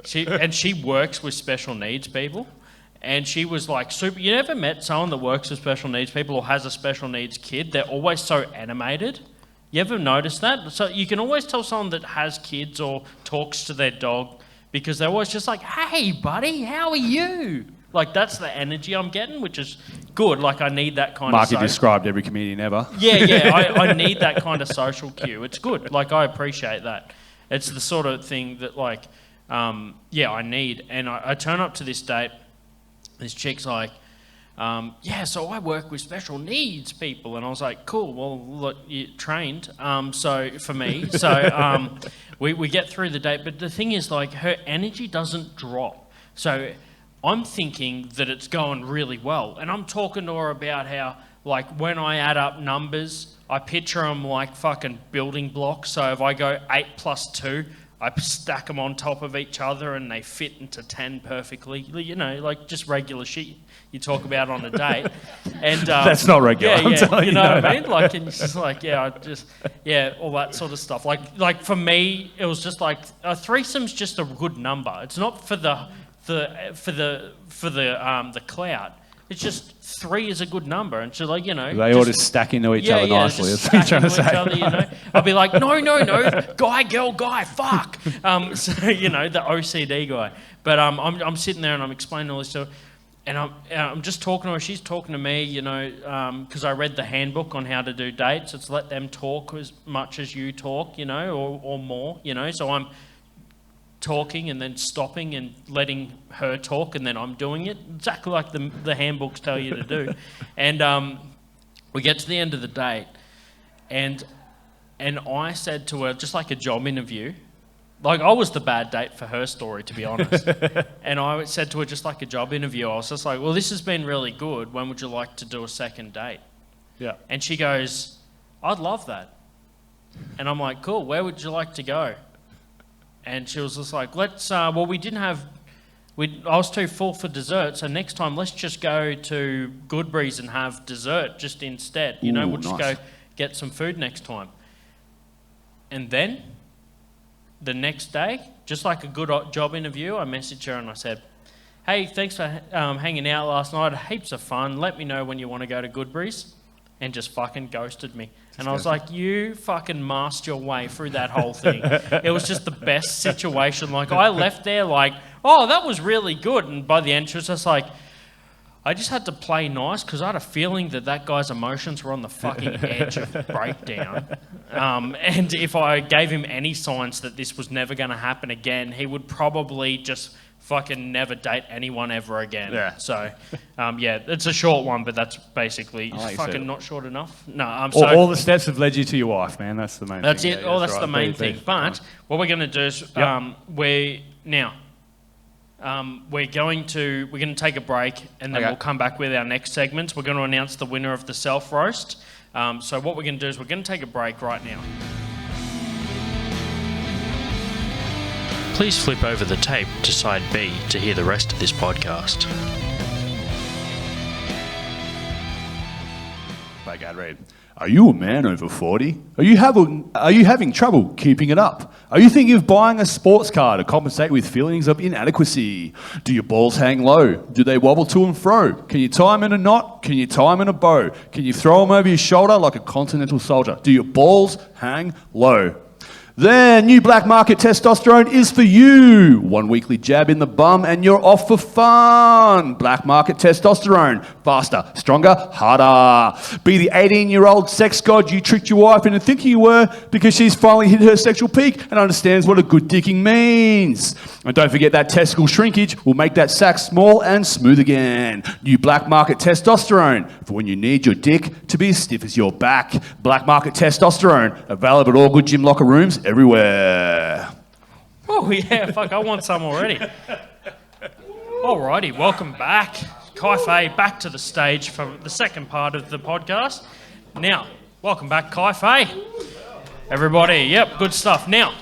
she works with special needs people. And she was like super. You never met someone that works with special needs people or has a special needs kid? They're always so animated. You ever notice that? So you can always tell someone that has kids or talks to their dog because they're always just like, hey, buddy, how are you? Like, that's the energy I'm getting, which is good. Like, I need that kind of... Marky described every comedian ever. Yeah, I need that kind of social cue. It's good. Like, I appreciate that. It's the sort of thing that, like, I need. And I turn up to this date. This chick's like, so I work with special needs people. And I was like, cool, well, look, you're trained. So for me, we get through the date. But the thing is, like, her energy doesn't drop. So I'm thinking that it's going really well. And I'm talking to her about how, like, when I add up numbers, I picture them like fucking building blocks. So if I go 8 plus 2, I stack them on top of each other and they fit into 10 perfectly. You know, like just regular shit you talk about on a date. And that's not regular. I'm telling you know what I mean? Like, and it's just like, all that sort of stuff. Like for me, it was just like a threesome's just a good number. It's not for the clout. It's just 3 is a good number, and so like, you know, they all just stack into each other nicely. That's what I'm trying to say. Other, you know? I'll be like, no, guy, girl, guy, fuck. So you know, the OCD guy. But I'm sitting there and I'm explaining all this stuff, and I'm just talking to her. She's talking to me, you know, because I read the handbook on how to do dates. It's let them talk as much as you talk, you know, or more, you know. So I'm talking and then stopping and letting her talk, and then I'm doing it exactly like the handbooks tell you to do. And we get to the end of the date, and I said to her, just like a job interview, like I was the bad date for her story, to be honest. And I said to her, just like a job interview, I was just like, well, this has been really good. When would you like to do a second date? Yeah. And she goes, I'd love that. And I'm like, cool, where would you like to go? And she was just like, I was too full for dessert, so next time let's just go to Goodberry's and have dessert just instead. You know, we'll just go get some food next time. And then, the next day, just like a good job interview, I messaged her and I said, hey, thanks for hanging out last night. Heaps of fun. Let me know when you want to go to Goodbury's. And just fucking ghosted me. And I was like, you fucking masked your way through that whole thing. It was just the best situation. Like, I left there like, oh, that was really good. And by the end, she was just like, I just had to play nice because I had a feeling that guy's emotions were on the fucking edge of breakdown. And if I gave him any signs that this was never going to happen again, he would probably just fucking never date anyone ever again. Yeah. So, yeah, it's a short one, but that's basically like fucking it. not short enough. No, I'm sorry. All the steps have led you to your wife, man. That's the main That's thing. it. That's the main thing. But what we're going to do is we're going to take a break and then we'll come back with our next segments. We're going to announce the winner of the self roast. So what we're going to do is we're going to take a break right now. Please flip over the tape to side B to hear the rest of this podcast. By Gad Reed. Are you a man over 40? Are you having trouble keeping it up? Are you thinking of buying a sports car to compensate with feelings of inadequacy? Do your balls hang low? Do they wobble to and fro? Can you tie them in a knot? Can you tie them in a bow? Can you throw them over your shoulder like a continental soldier? Do your balls hang low? Then new black market testosterone is for you. 1 weekly jab in the bum and you're off for fun. Black market testosterone. Faster, stronger, harder. Be the 18-year-old sex god you tricked your wife into thinking you were because she's finally hit her sexual peak and understands what a good dicking means. And don't forget that testicle shrinkage will make that sack small and smooth again. New black market testosterone for when you need your dick to be as stiff as your back. Black market testosterone available at all good gym locker rooms everywhere. Oh yeah, fuck, I want some already. Alrighty, welcome back. Cy Fahey back to the stage for the second part of the podcast. Now, welcome back, Cy Fahey. Everybody, yep, good stuff. Now,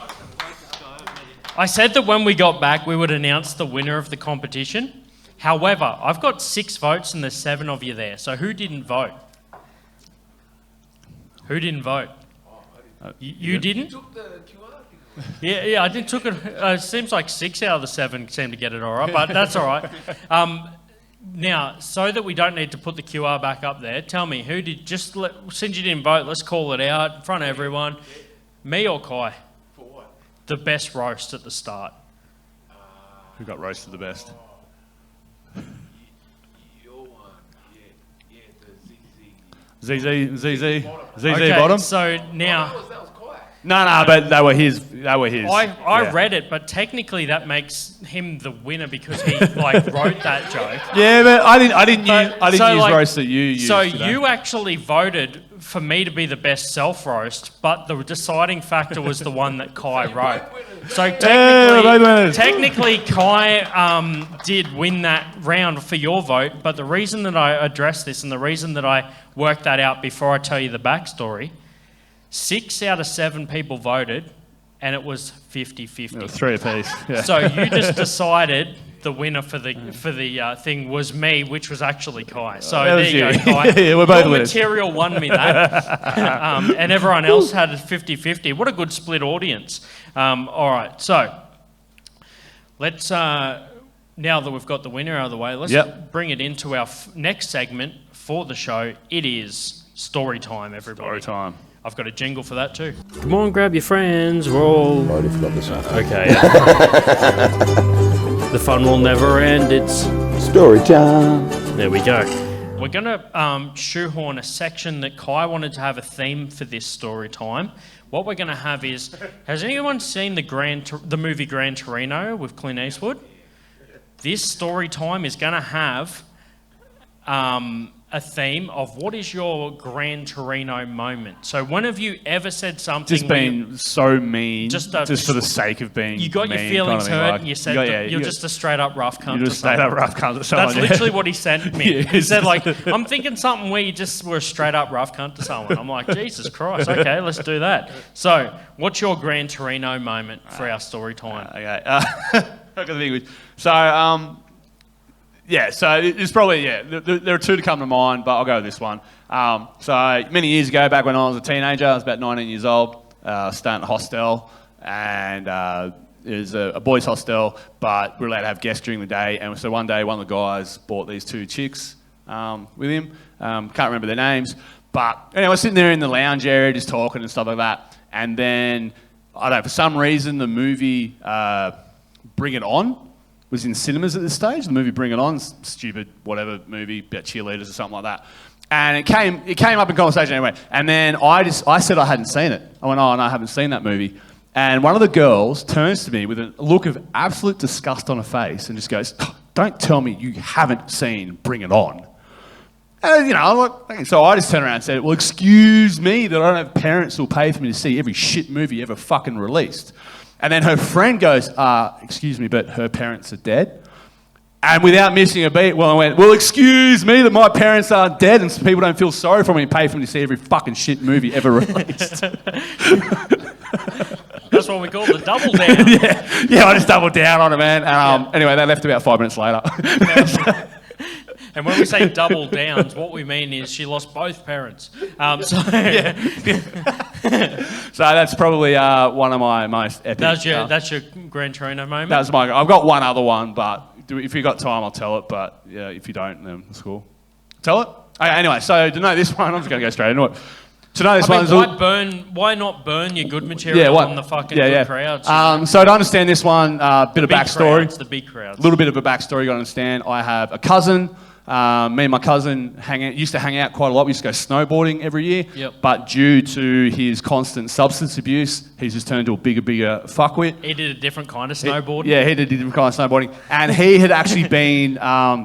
I said that when we got back, we would announce the winner of the competition. However, I've got 6 votes and there's 7 of you there. So who didn't vote? Who didn't vote? You didn't? Yeah, I did. Took it. It seems like 6 out of the 7 seem to get it all right, but that's all right. Now, so that we don't need to put the QR back up there, tell me who did. Since you didn't vote, let's call it out in front of everyone. Me or Kai? For what? The best roast at the start. Who got roasted the best? Your one. Yeah, the ZZ Okay, bottom? so now... that was quiet. No, but they were his. I read it, but technically that makes him the winner because he wrote that joke. Yeah, but I didn't use So, roast that you used. So today. you actually voted for me to be the best self roast, but the deciding factor was the one that Kai wrote. So technically Kai did win that round for your vote, but the reason that I addressed this and the reason that I worked that out before I tell you the backstory, 6 out of 7 people voted, and it was 50-50. It was 3 apiece. Yeah. So you just decided the winner for the thing was me, which was actually Kai. So there you go, Kai. Yeah, we're both Your winners. material won me that. And everyone else had a 50-50. What a good split audience. All right, so let's, now that we've got the winner out of the way, let's bring it into our next segment for the show. It is story time, everybody. Story time. I've got a jingle for that too. Come on, grab your friends. We're all... I already forgot this one. Okay. The fun will never end. It's... Story time. There we go. We're going to shoehorn a section that Kai wanted to have a theme for this story time. What we're going to have is... Has anyone seen the movie Gran Torino with Clint Eastwood? This story time is going to have... a theme of what is your Gran Torino moment. So when have you ever said something... Just being so mean, just for the sake of being you got mean, your feelings kind of hurt like, and you said you're just a straight up rough cunt. You're just straight up rough cunt to someone. That's literally what he sent me. Yeah. He said I'm thinking something where you just were a straight up rough cunt to someone. I'm like, Jesus Christ, okay, let's do that. So what's your Gran Torino moment for our story time? Okay. I got the thing with... So, yeah, so it's probably, there are 2 to come to mind, but I'll go with this one. So many years ago, back when I was a teenager, I was about 19 years old, staying at a hostel, and is a boys' hostel, but we're allowed to have guests during the day. And so one day, one of the guys brought these two chicks with him. Can't remember their names. But anyway, we're sitting there in the lounge area just talking and stuff like that. And then, I don't know, for some reason, the movie Bring It On was in cinemas at this stage. The movie Bring It On, stupid whatever movie about cheerleaders or something like that. And it came up in conversation anyway. And then I said I hadn't seen it. I went, oh, no, I haven't seen that movie. And one of the girls turns to me with a look of absolute disgust on her face and just goes, oh, don't tell me you haven't seen Bring It On. And, you know, I'm like, okay. So I just turned around and said, well, excuse me that I don't have parents who'll pay for me to see every shit movie ever fucking released. And then her friend goes, excuse me, but her parents are dead. And without missing a beat, I went, well, excuse me that my parents aren't dead and people don't feel sorry for me and pay for me to see every fucking shit movie ever released. That's what we call the double down. yeah, I just doubled down on it, man. Anyway, they left about 5 minutes later. And when we say double downs, what we mean is she lost both parents. So that's probably one of my most epic. That's your Gran Torino moment? That's I've got one other one, but if you've got time, I'll tell it. But yeah, if you don't, then it's cool. Tell it? Okay, anyway, so to know this one, I'm just going to go straight into it. To know this why not burn your good material on the fucking good crowds? So to understand this one, bit of backstory. It's the big crowds. A little bit of a backstory you got to understand. I have a cousin. Me and my cousin used to hang out quite a lot. We used to go snowboarding every year. Yep. But due to his constant substance abuse, he's just turned into a bigger fuckwit. He did a different kind of snowboarding. He did a different kind of snowboarding. And he had actually been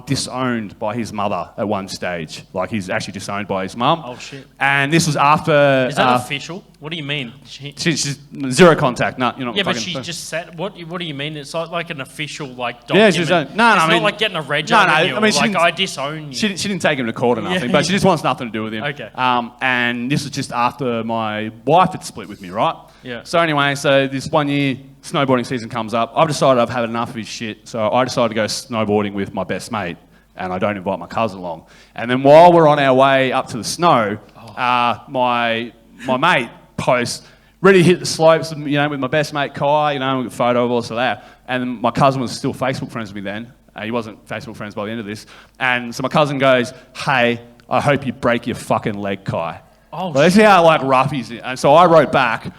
disowned by his mother at one stage. Like, he's actually disowned by his mum. Oh, shit. And this was after... Is that official? What do you mean? She's zero contact. No, you're not. Yeah, but she just said. What do you mean? It's like an official document. Yeah, she's it's not like getting a reg on you. I disown you. She didn't take him to court or nothing, but she just wants nothing to do with him. Okay. And this was just after my wife had split with me, right? Yeah. So anyway, this 1 year snowboarding season comes up. I've decided I've had enough of his shit, so I decided to go snowboarding with my best mate, and I don't invite my cousin along. And then while we're on our way up to the snow, my mate posts, ready to hit the slopes, with my best mate Kai, we got a photo of all of that. And my cousin was still Facebook friends with me then. He wasn't Facebook friends by the end of this. And so my cousin goes, hey, I hope you break your fucking leg, Kai. Oh, well, that's how rough he's in. And so I wrote back,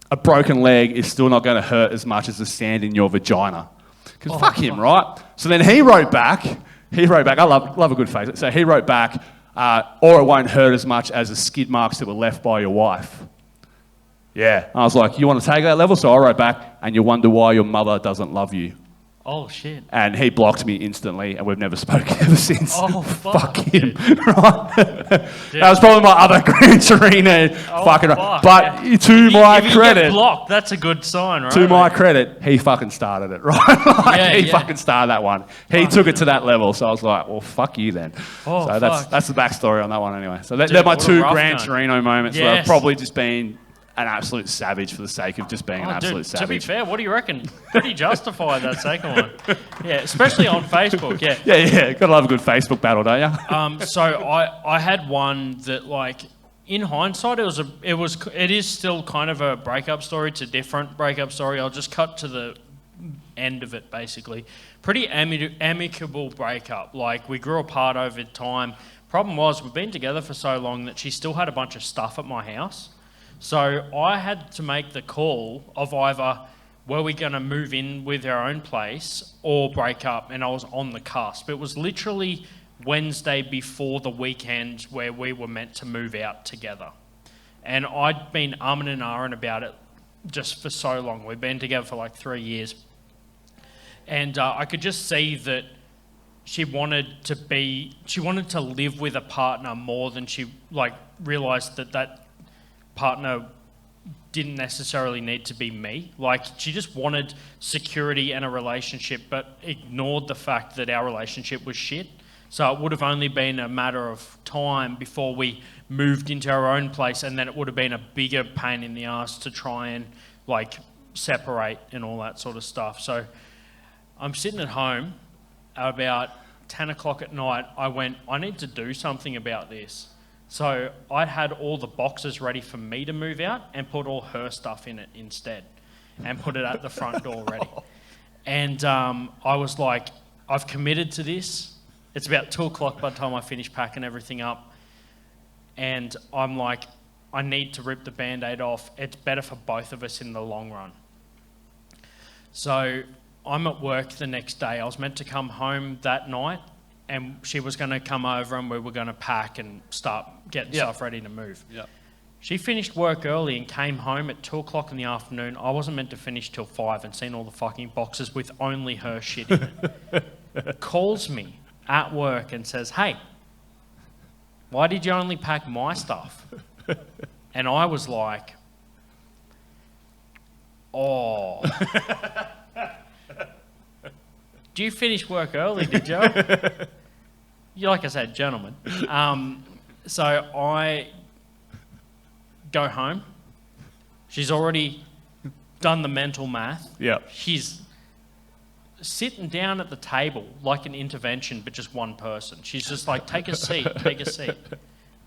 a broken leg is still not going to hurt as much as the sand in your vagina. Because fuck him, right? So then he wrote back, I love a good face. So he wrote back, or it won't hurt as much as the skid marks that were left by your wife. Yeah. I was like, you want to take that level? So I wrote back, and you wonder why your mother doesn't love you. Oh, shit. And he blocked me instantly, and we've never spoken ever since. Oh, fuck him. Right? That was probably my other Gran Torino fucking... Fuck. But to my if you credit... get blocked, that's a good sign, right? To my credit, he fucking started it, right? He fucking started that one. He took it to that level, so I was like, well, fuck you then. Oh, so fuck. that's the backstory on that one anyway. So they're my two Gran Torino moments where I've probably just been an absolute savage for the sake of just being an absolute savage. To be fair, what do you reckon? Pretty justified, that second one. Yeah, especially on Facebook, yeah. Yeah. Gotta love a good Facebook battle, don't you? So I had one that, like, in hindsight, it is still kind of a breakup story. It's a different breakup story. I'll just cut to the end of it, basically. Pretty amicable breakup. Like, we grew apart over time. Problem was, we've been together for so long that she still had a bunch of stuff at my house. So I had to make the call of either were we going to move in with our own place or break up, and I was on the cusp. It was literally Wednesday before the weekend where we were meant to move out together. And I'd been umming and ahhing about it just for so long. We've been together for like 3 years. And I could just see that she wanted to live with a partner more than she realised that partner didn't necessarily need to be me. Like, she just wanted security and a relationship, but ignored the fact that our relationship was shit. So it would have only been a matter of time before we moved into our own place, and then it would have been a bigger pain in the ass to try and separate and all that sort of stuff. So I'm sitting at home at about 10 o'clock at night. I went, I need to do something about this. So I had all the boxes ready for me to move out and put all her stuff in it instead. and put it at the front door ready. And I was like, I've committed to this. It's about 2 o'clock by the time I finish packing everything up. And I'm like, I need to rip the Band-Aid off. It's better for both of us in the long run. So I'm at work the next day. I was meant to come home that night, and she was going to come over and we were going to pack and start getting stuff ready to move. Yep. She finished work early and came home at 2 o'clock in the afternoon. I wasn't meant to finish till 5 and seen all the fucking boxes with only her shit in it. Calls me at work and says, hey, why did you only pack my stuff? And I was like, oh. Do you finish work early, did you? You, like I said, gentlemen. So I go home. She's already done the mental math. Yeah. She's sitting down at the table like an intervention, but just one person. She's just like, take a seat, take a seat.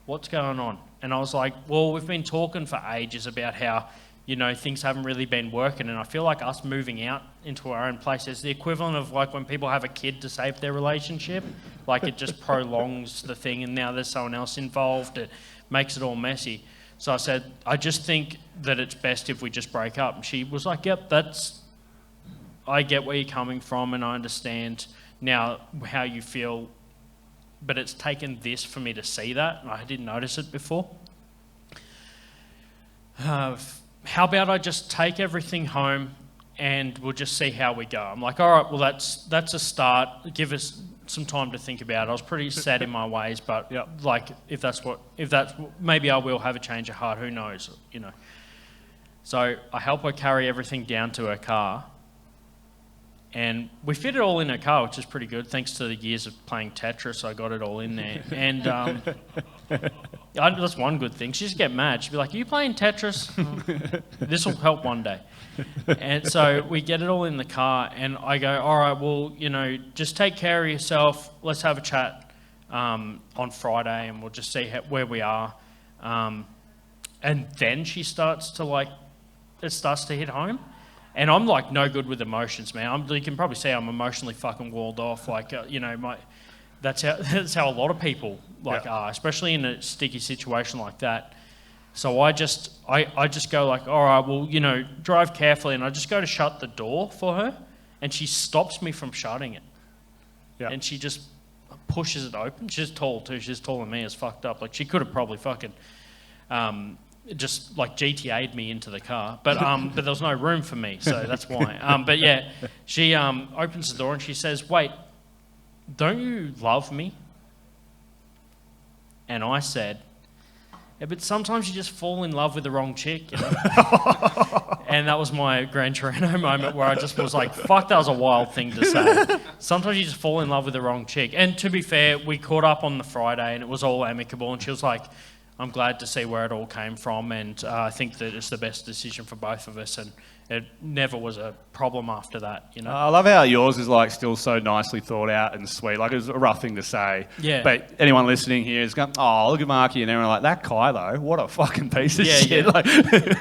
What's going on? And I was like, well, we've been talking for ages about how, you know, things haven't really been working, and I feel like us moving out into our own place is the equivalent of like when people have a kid to save their relationship. Like it just prolongs the thing, and now there's someone else involved. It makes it all messy. So I said, I just think that it's best if we just break up. And she was like, yep, I get where you're coming from, and I understand now how you feel, but it's taken this for me to see that, and I didn't notice it before. How about I just take everything home and we'll just see how we go? I'm like, all right, well, that's a start. Give us some time to think about it. I was pretty set in my ways, but like, if that's maybe I will have a change of heart. Who knows, you know? So I help her carry everything down to her car, and we fit it all in her car, which is pretty good. Thanks to the years of playing Tetris, I got it all in there. And that's one good thing. She'd just get mad. She'd be like, are you playing Tetris? This will help one day. And so we get it all in the car, and I go, all right, well, you know, just take care of yourself. Let's have a chat on Friday, and we'll just see where we are. And then she starts to it starts to hit home. And I'm like no good with emotions, man. You can probably see I'm emotionally fucking walled off. Like, you know, that's how a lot of people are, especially in a sticky situation like that. So I just go like, all right, well, you know, drive carefully, and I just go to shut the door for her, and she stops me from shutting it. Yeah. And she just pushes it open. She's tall too. She's taller than me. It's fucked up. Like she could have probably fucking just like GTA'd me into the car, but there was no room for me, so that's why. But yeah, she opens the door and she says, "Wait, don't you love me?" And I said, "Yeah, but sometimes you just fall in love with the wrong chick, you know?" And that was my Gran Torino moment where I just was like, "Fuck, that was a wild thing to say." Sometimes you just fall in love with the wrong chick. And to be fair, we caught up on the Friday and it was all amicable, and she was like, I'm glad to see where it all came from, and I think that it's the best decision for both of us, and it never was a problem after that, you know. I love how yours is like still so nicely thought out and sweet. Like it was a rough thing to say. Yeah. But anyone listening here is going, oh, look at Marky, and everyone like, that guy though, what a fucking piece of shit. Yeah. Like,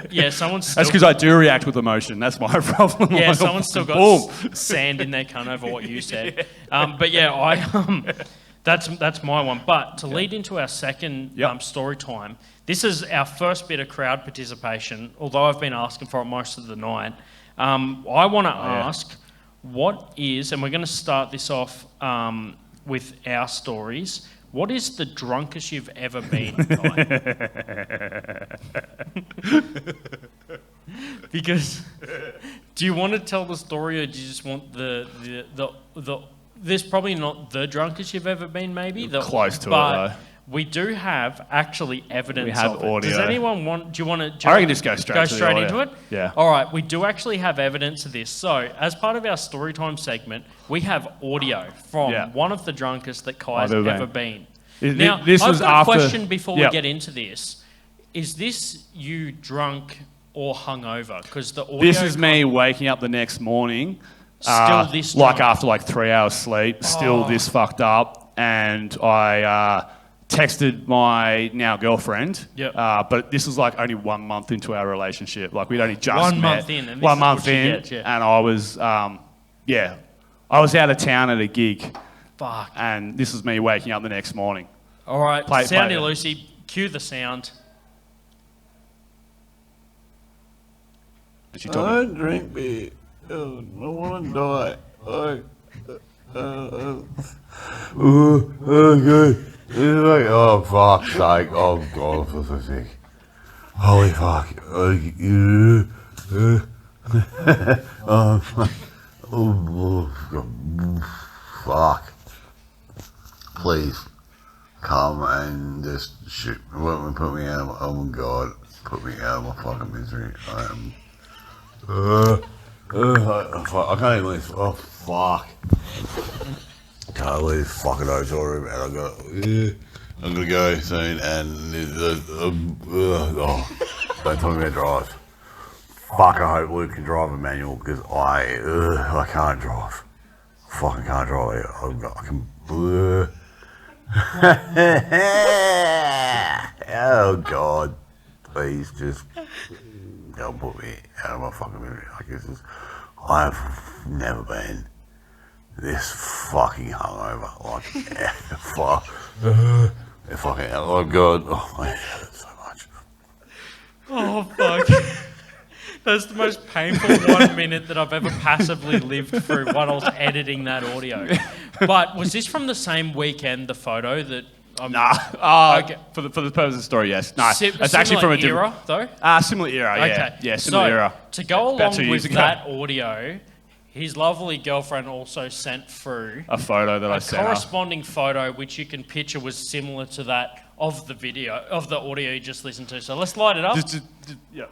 yeah, someone's still... That's because I do react with emotion. That's my problem. Yeah, like, someone's still got sand in their cunt over what you said. But yeah, That's my one. But to lead into our second story time, this is our first bit of crowd participation, although I've been asking for it most of the night. I want to ask, what is, and we're going to start this off with our stories, what is the drunkest you've ever been, Guy? Because, do you want to tell the story, or do you just want the there's probably not the drunkest you've ever been, maybe. Close to it, but though. We do have actually evidence we have of it. audio. Does anyone want... Do you want to... I reckon just go straight into it? Yeah. All right, we do actually have evidence of this. So, as part of our Storytime segment, we have audio from one of the drunkest that Kai's ever been. Now, this I've was got after... a question before we get into this. Is this you drunk or hungover? Because the audio... This is me waking up the next morning... Still this like after 3 hours sleep, still this fucked up, and I texted my now girlfriend. Yep. But this was like only 1 month into our relationship. Like we'd only just 1 met. month in, and this 1 is month what she in, gets, yeah. and I was, I was out of town at a gig, Fuck. and this was me waking up the next morning. All right, Play Soundy it. Lucy, cue the sound. And she told me, I drink beer. Oh, I want to die. Good. It's like, oh, fuck's sake. Oh, God, I'm so sick. Holy fuck. Fuck. Please come and just put me out of my, oh my God, put me out of my fucking misery. I am. I can't even leave. Oh, fuck. Can't leave the fucking hotel room, and I'm gonna go soon, and don't tell me about drive. Fuck, I hope Luke can drive a manual, because I can't drive. Fucking can't drive. I can. Oh God, please just don't put me out of my fucking misery. Like this is, I've never been this fucking hungover. Like, fucking, oh God, oh my God, it hurts so much. Oh, fuck. That's the most painful 1 minute that I've ever passively lived through while I was editing that audio. But was this from the same weekend, the photo that... Okay. For the purpose of the story, yes. No, it's Similar actually from a era, though? similar era, yeah. Okay. Yeah, similar era. To go About along 2 years with ago. that audio, his lovely girlfriend also sent through A photo that I a sent her. corresponding photo, which you can picture was similar to that of the video, of the audio you just listened to. So let's light it up. Yeah.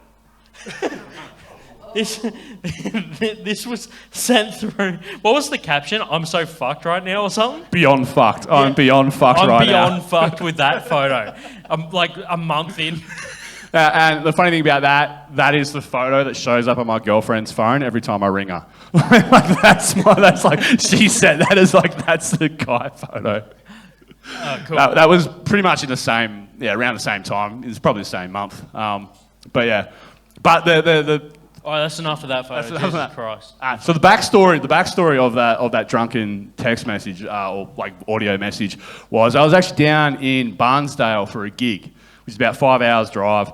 This was sent through. What was the caption? I'm so fucked right now, or something? Beyond fucked. I'm beyond fucked I'm right beyond now. fucked with that photo. I'm like a month in. And the funny thing about that is the photo that shows up on my girlfriend's phone every time I ring her. Like that's like she said that is like that's the guy photo. Cool. That was pretty much in the same, around the same time. It's probably the same month. But yeah, but the Oh, that's enough of that photo. That's enough Jesus of that. Christ. so the backstory of that drunken text message or like audio message was I was actually down in Barnsdale for a gig, which is about 5 hours drive.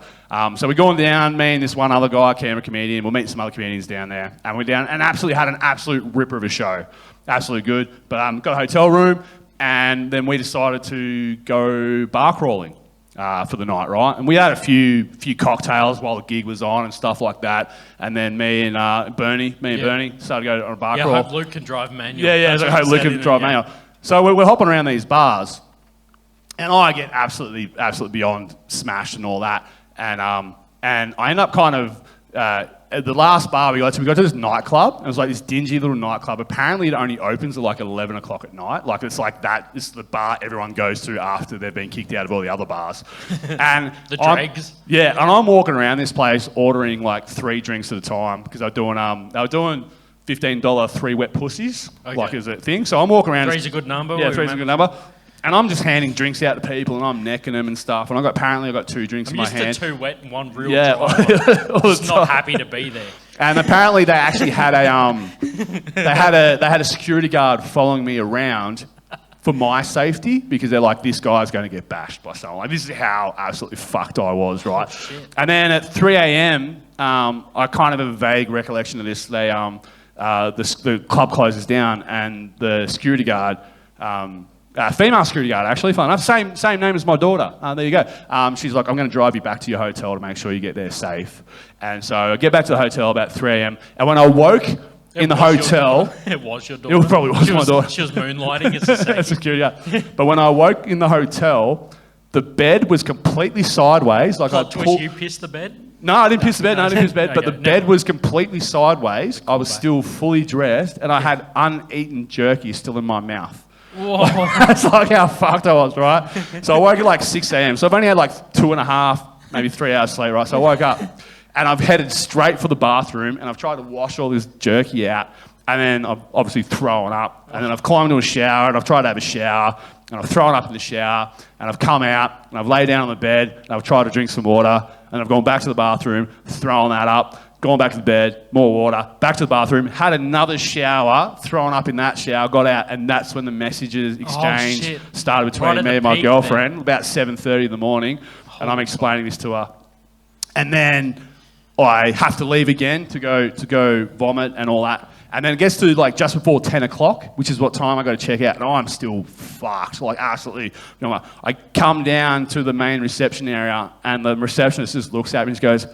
So we're going down, me and this one other guy, camera comedian. We'll meet some other comedians down there, and we're down and absolutely had an absolute ripper of a show, absolutely good. But got a hotel room, and then we decided to go bar crawling. For the night, right? And we had a few cocktails while the gig was on and stuff like that. And then me and Bernie started going on a bar crawl. I hope Luke can drive manual. Yeah, That's I what hope it Luke said can in drive it, yeah. manual. So we're hopping around these bars, and I get absolutely beyond smashed and all that. And I end up kind of at the last bar we got to this nightclub. It was like this dingy little nightclub. Apparently it only opens at like 11 o'clock at night. Like it's like that. It's the bar everyone goes to after they've been kicked out of all the other bars. And The dregs. Yeah, and I'm walking around this place ordering like 3 drinks at a time because they were doing $15 3 wet pussies, Okay. like as a thing. So I'm walking around. Three's a good number. Yeah, we 3's a remember. good number. And I'm just handing drinks out to people, and I'm necking them and stuff. And apparently I got 2 drinks I'm in my used hand. to 2 wet and 1 real Yeah, dry. all the Just not time. happy to be there. And apparently they actually had they had a security guard following me around for my safety because they're like, this guy's going to get bashed by someone. Like this is how absolutely fucked I was, right? And then at 3 a.m., I kind of have a vague recollection of this. The club closes down, and the security guard. Female security guard, actually, fun enough. Same name as my daughter. There you go. She's like, I'm going to drive you back to your hotel to make sure you get there safe. And so I get back to the hotel about 3 a.m. And when I woke in the hotel... It was your daughter. It probably was my daughter. She was moonlighting as a That's second. security guard. But when I woke in the hotel, the bed was completely sideways. Like Plot twist, you pissed the bed? No, I didn't piss the bed. No, I didn't piss the bed. But Okay, the bed never. was completely sideways. I was still fully dressed, and I had uneaten jerky still in my mouth. Whoa. That's like how fucked I was, right? So I woke at like 6 a.m. So I've only had like 2.5, maybe 3 hours sleep, right? So I woke up and I've headed straight for the bathroom and I've tried to wash all this jerky out. and then I've obviously thrown up, and then I've climbed into a shower, and I've tried to have a shower, and I've thrown up in the shower, and I've come out, and I've laid down on the bed, and I've tried to drink some water, and I've gone back to the bathroom, thrown that up, gone back to the bed, more water, back to the bathroom, had another shower, thrown up in that shower, got out, and that's when the messages exchange shit. started Right between at me the and my peak girlfriend, about 7:30 in the morning, and I'm explaining this to her. And then I have to leave again to go vomit and all that. And then it gets to like just before 10 o'clock, which is what time I got to check out, and I'm still fucked, like absolutely. I come down to the main reception area, and the receptionist just looks at me and just goes,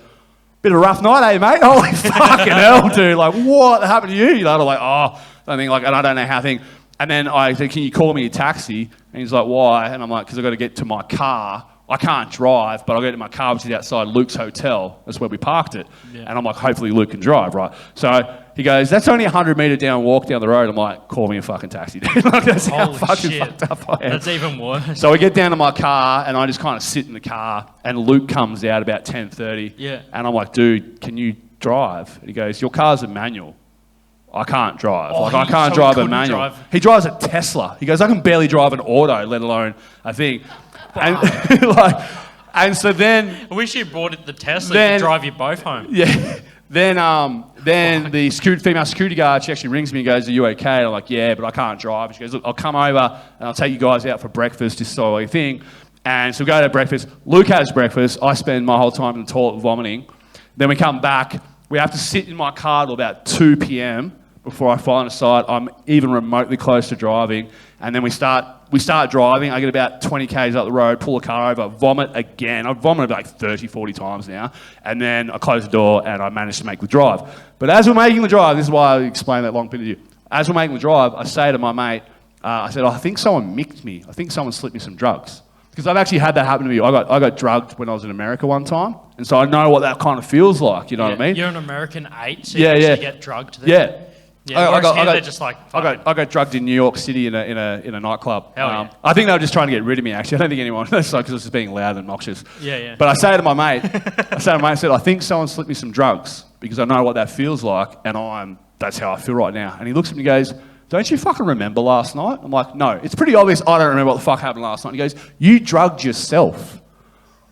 "Bit of a rough night, eh, mate?" Oh, like, fucking hell, dude. Like, what happened to you? You know, I'm like, oh, I think like, and I don't know how thing. And then I said, "Can you call me a taxi?" And he's like, "Why?" And I'm like, "Because I got to get to my car. I can't drive, but I'll get to my car, which is outside Luke's hotel. That's where we parked it." Yeah. And I'm like, hopefully Luke can drive, right? So he goes, "That's only 100 metre down, walk down the road." I'm like, "Call me a fucking taxi, dude." Like, that's how Holy fucking shit. fucked up I am. That's even worse. So we get down to my car, and I just kind of sit in the car, and Luke comes out about 10:30. Yeah. And I'm like, "Dude, can you drive?" And he goes, "Your car's a manual." I can't drive. Oh, like, I so can't he drive a couldn't manual. drive. He drives a Tesla. He goes, "I can barely drive an auto, let alone a thing." And like, and so then, I wish you bought it the Tesla Then- to drive you both home. yeah. Then the female security guard, she actually rings me and goes, "Are you okay?" And I'm like, "Yeah, but I can't drive." She goes, "Look, I'll come over and I'll take you guys out for breakfast, just so a thing." And so we go to breakfast. Luke has breakfast. I spend my whole time in the toilet vomiting. Then we come back. We have to sit in my car till about 2 p.m. before I finally decide I'm even remotely close to driving. And then we start driving. I get about 20 k's up the road, pull the car over, vomit again. I've vomited like 30, 40 times now. And then I close the door and I manage to make the drive. But as we're making the drive, this is why I explained that long bit to you. As we're making the drive, I say to my mate, I said, "I think someone micked me. I think someone slipped me some drugs." Because I've actually had that happen to me. I got drugged when I was in America one time. And so I know what that kind of feels like, you know what I mean? You're an American 8, so Yeah, you yeah. actually get drugged there. Yeah. Yeah, whereas here they're just like, I got drugged in New York City in a nightclub. Hell yeah. I think they were just trying to get rid of me. Actually, I don't think anyone. That's like because I was just being loud and obnoxious. Yeah. But I say to my mate, I said, "I think someone slipped me some drugs because I know what that feels like, and that's how I feel right now." And he looks at me and goes, "Don't you fucking remember last night?" I'm like, "No, it's pretty obvious I don't remember what the fuck happened last night." He goes, "You drugged yourself."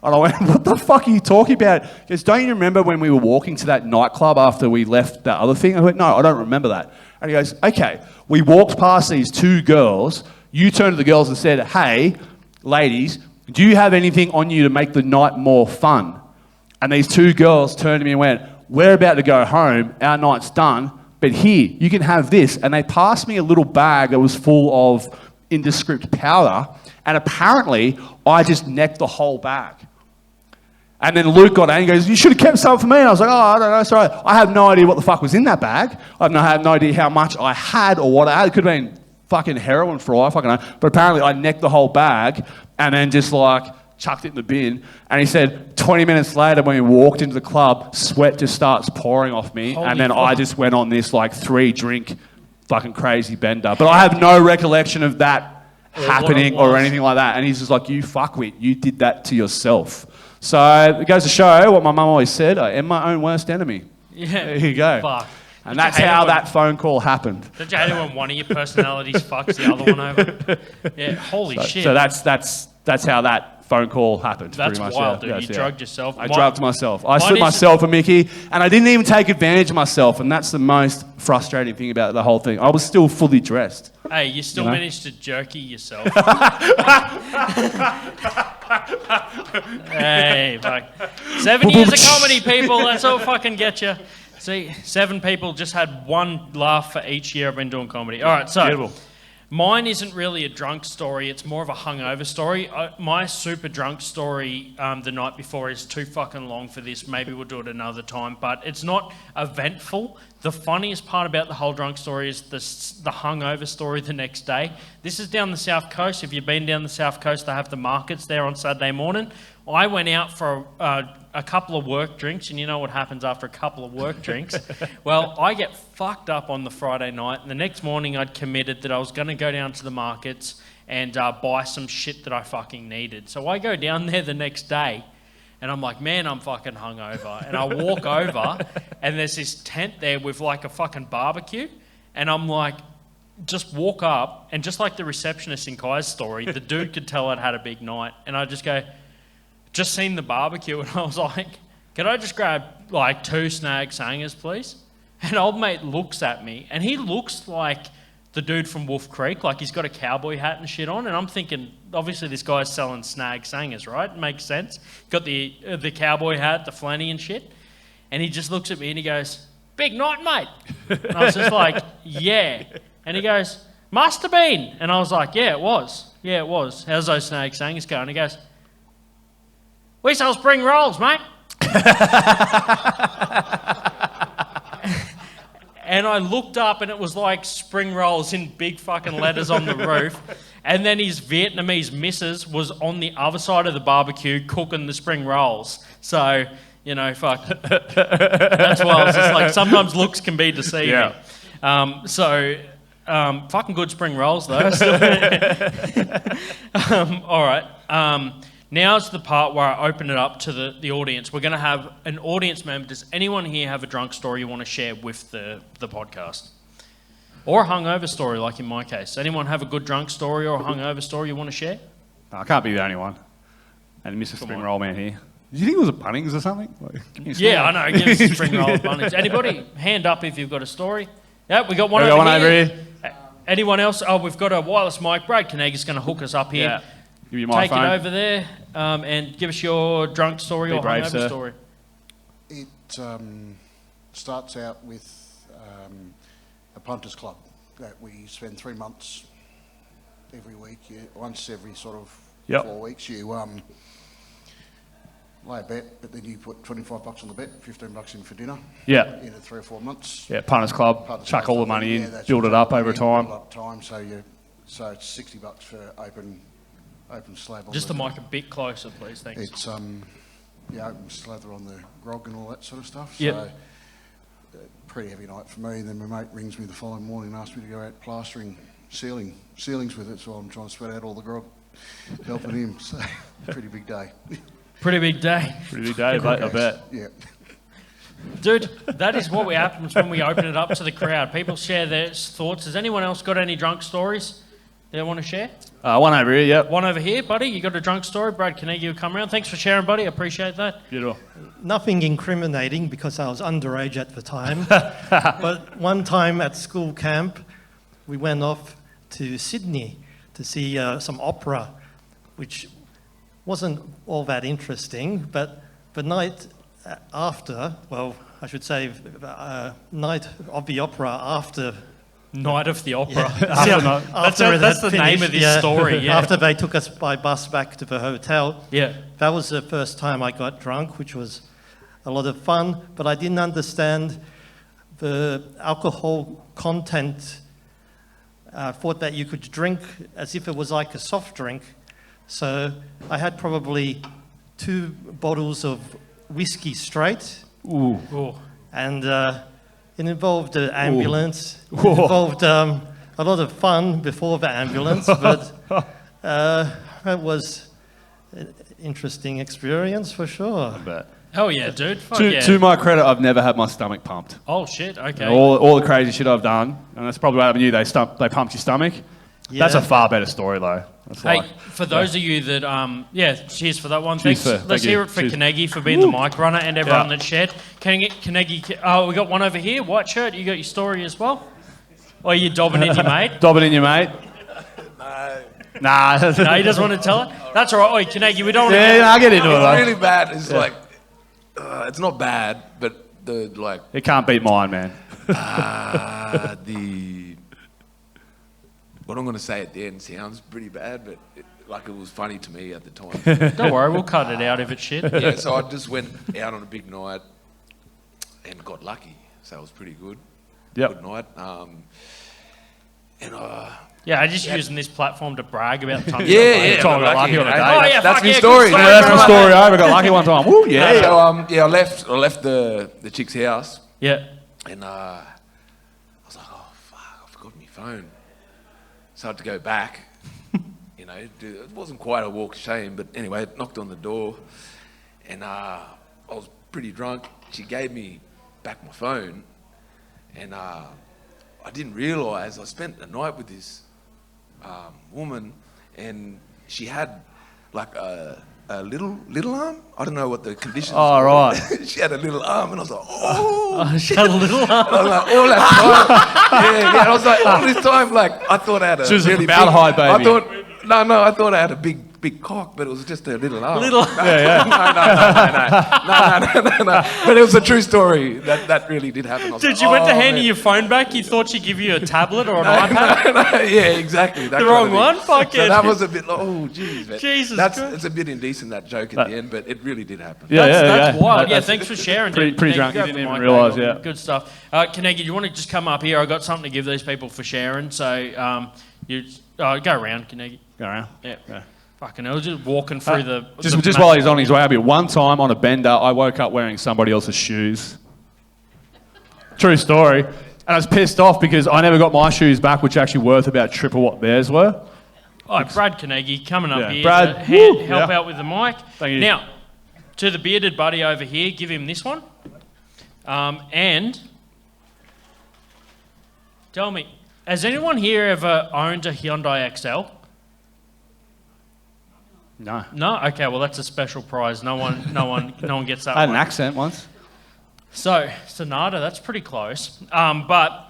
And I went, "What the fuck are you talking about?" He goes, "Don't you remember when we were walking to that nightclub after we left that other thing?" I went, "No, I don't remember that." And he goes, "Okay, we walked past these two girls. You turned to the girls and said, 'Hey, ladies, do you have anything on you to make the night more fun?' And these two girls turned to me and went, 'We're about to go home. Our night's done. But here, you can have this.' And they passed me a little bag that was full of indescript powder. And apparently, I just necked the whole bag. And then Luke got angry and goes, 'You should have kept some for me.' And I was like, 'Oh, I don't know, sorry. I have no idea what the fuck was in that bag. I have no idea how much I had or what I had. It could have been fucking heroin for all I fucking know. But apparently I necked the whole bag and then just like chucked it in the bin. And he said 20 minutes later when we walked into the club, sweat just starts pouring off me. Holy and then fuck. I just went on this like 3-drink fucking crazy bender. But I have no recollection of that happening what it or was. anything like that. And he's just like, "You fuckwit, you did that to yourself." So it goes to show what my mum always said, I am my own worst enemy. Yeah. There you go. Fuck. And Don't you that's hate it how when- that phone call happened. Don't you hate it when one of your personalities fucks the other one over? Yeah, holy shit. So that's how that phone call happened. That's pretty much, wild, yeah. dude. Yes, You yeah. drugged yourself. I drugged myself. I mine slipped is- myself a Mickey, and I didn't even take advantage of myself, and that's the most frustrating thing about the whole thing. I was still fully dressed. Hey, you still You know? managed to jerky yourself. Hey, fuck. 7 years of comedy, people. That's all fucking get you. See, 7 people just had one laugh for each year I've been doing comedy. All right, so Beautiful. mine isn't really a drunk story. It's more of a hungover story. My super drunk story the night before is too fucking long for this. Maybe we'll do it another time. But it's not eventful. The funniest part about the whole drunk story is the hungover story the next day. This is down the South Coast. If you've been down the South Coast, they have the markets there on Saturday morning. I went out for a couple of work drinks, and you know what happens after a couple of work drinks. Well, I get fucked up on the Friday night, and the next morning I'd committed that I was going to go down to the markets and buy some shit that I fucking needed. So I go down there the next day, and I'm like, man, I'm fucking hungover. And I walk over, and there's this tent there with like a fucking barbecue. And I'm like, just walk up, and just like the receptionist in Kai's story, the dude could tell I'd had a big night. And I just go, just seen the barbecue, and I was like, can I just grab like 2 snag sangers, please? And old mate looks at me, and he looks like the dude from Wolf Creek, like he's got a cowboy hat and shit on. And I'm thinking, obviously this guy's selling snag sangers, right? It makes sense. Got the cowboy hat, the flanny and shit. And he just looks at me and he goes, big night, mate. And I was just like, yeah. And he goes, must have been. And I was like, yeah, it was. Yeah, it was. How's those snag sangers going? He goes, we sell spring rolls, mate. And I looked up and it was like spring rolls in big fucking letters on the roof. And then his Vietnamese missus was on the other side of the barbecue cooking the spring rolls. So, you know, fuck. That's why I was just like, sometimes looks can be deceiving. Yeah. Fucking good spring rolls though. All right. Now's the part where I open it up to the audience. We're going to have an audience member. Does anyone here have a drunk story you want to share with the podcast? Or a hungover story, like in my case. Anyone have a good drunk story or a hungover story you want to share? No, I can't be the only one. And Mr. Spring Roll Man here. Did you think it was a Bunnings or something? Like, yeah, I know. Give us a spring roll Bunnings. Anybody? Hand up if you've got a story. Yeah, we got one over here. Anyone else? Oh, we've got a wireless mic. Brad Kenegg is going to hook us up here. Yeah. Give you my Take phone. it over there and give us your drunk story or brave, hungover sir. story. It starts out with a punters club that we spend 3 months every week. Once every sort of 4 weeks, you lay a bet, but then you put $25 on the bet, $15 in for dinner. Yeah. In 3 or 4 months. Yeah, Punters Club. Punters Chuck Club all the stuff, money in, that's build right. it up over time. Build up time, so it's $60 for open slab. Just the mic a bit closer, please. Thanks. It's open slather on the grog and all that sort of stuff. Yep. So pretty heavy night for me. Then my mate rings me the following morning and asks me to go out plastering ceilings with it. So I'm trying to sweat out all the grog, helping him. So pretty big day. Pretty big day. Pretty big day, I bet. Yeah. Dude, that is what happens when we open it up to the crowd. People share their thoughts. Has anyone else got any drunk stories they want to share? One over here, yep. One over here, buddy. You got a drunk story? Brad Kenegg, you come around. Thanks for sharing, buddy. I appreciate that. Beautiful. Nothing incriminating because I was underage at the time. But one time at school camp, we went off to Sydney to see some opera, which wasn't all that interesting. But the night after, well, I should say, night of the opera after. Night of the Opera. Yeah. That's the name of this story, yeah. After they took us by bus back to the hotel. Yeah. That was the first time I got drunk, which was a lot of fun, but I didn't understand the alcohol content. Thought that you could drink as if it was like a soft drink. So I had probably 2 bottles of whiskey straight. Ooh. And it involved an ambulance. It involved a lot of fun before the ambulance, but it was an interesting experience for sure. I bet. Hell yeah, dude. Fuck yeah. To my credit, I've never had my stomach pumped. Oh, shit. Okay. All the crazy shit I've done, and that's probably what happened to you. They pumped your stomach. Yeah. That's a far better story, though. That's Hey, like, for those of you that, cheers for that one. Cheers Thanks. for- Let's thank hear you. it for Cheers. Keneggy for being the mic runner and everyone Yeah. that shared. Keneggy, oh, we got one over here, white shirt. You got your story as well? Or are you dobbing in your mate? Dob it in your mate. Nah. No, he doesn't want to tell it? That's all right. Oi, Keneggy, we don't want to Yeah, I'll get into it, It's though. really bad. It's like, it's not bad, but the like It can't beat mine, man. what I'm going to say at the end sounds pretty bad, but it was funny to me at the time. Don't worry, we'll cut it out if it's shit. Yeah, so I just went out on a big night and got lucky. So it was pretty good. Yep. Good night. Yeah, I'm just using this platform to brag about the time. Yeah, Time I got lucky on a day. Oh, yeah, that's fuck my yeah, story. good Yeah, that's my story. I got lucky one time. Woo, yeah. So I left the chick's house Yeah. and I was like, oh fuck, I forgot my phone. So I had to go back. It wasn't quite a walk of shame, but anyway, it knocked on the door, and I was pretty drunk. She gave me back my phone, and I I didn't realise I spent the night with this woman, and she had like a little arm. I don't know what the conditions. Oh, right. She had a little arm, and I was like, oh. She had a little arm. I was like, all that time. Yeah. I was like, all this time, like, I thought I had a She was a really formaldehyde big, baby. I thought I had a big cock, but it was just a little arm. Little. No. But it was a true story. That really did happen. I was Dude, like, you went to oh, hand man. your phone back. You thought she'd give you a tablet or an iPad. Yeah, exactly. That The kind wrong of thing. one? Fuck So it. that was a bit like, oh, geez. Man. Jesus That's Christ. It's a bit indecent, that joke at the end, but it really did happen. That's wild. That's Thanks for sharing. pretty dude. drunk. Go You for didn't the even mic, realise, mate. yeah. Good stuff. Kanegi, do you want to just come up here? I've got something to give these people for sharing. So you go around, Kanegi. Go around. Yeah. Yeah. Fucking hell, just walking through the... Just while he's on his way up here, one time on a bender, I woke up wearing somebody else's shoes. True story. And I was pissed off because I never got my shoes back, which are actually worth about triple what theirs were. Oh, Brad Carnegie coming up Yeah. here Brad, to help yeah. out with the mic. Thank you. Now, to the bearded buddy over here, give him this one. And tell me, has anyone here ever owned a Hyundai XL? No. No? Okay, well that's a special prize. No one gets that I had one. an accent once. So, Sonata, that's pretty close. But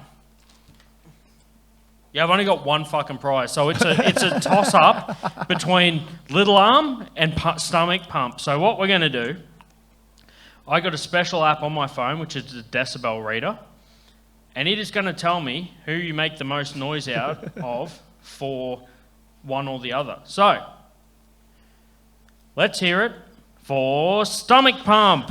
yeah, I've only got one fucking prize. So it's a toss up between little arm and stomach pump. So what we're going to do, I got a special app on my phone, which is a decibel reader, and it is going to tell me who you make the most noise out of for one or the other. So let's hear it for stomach pump.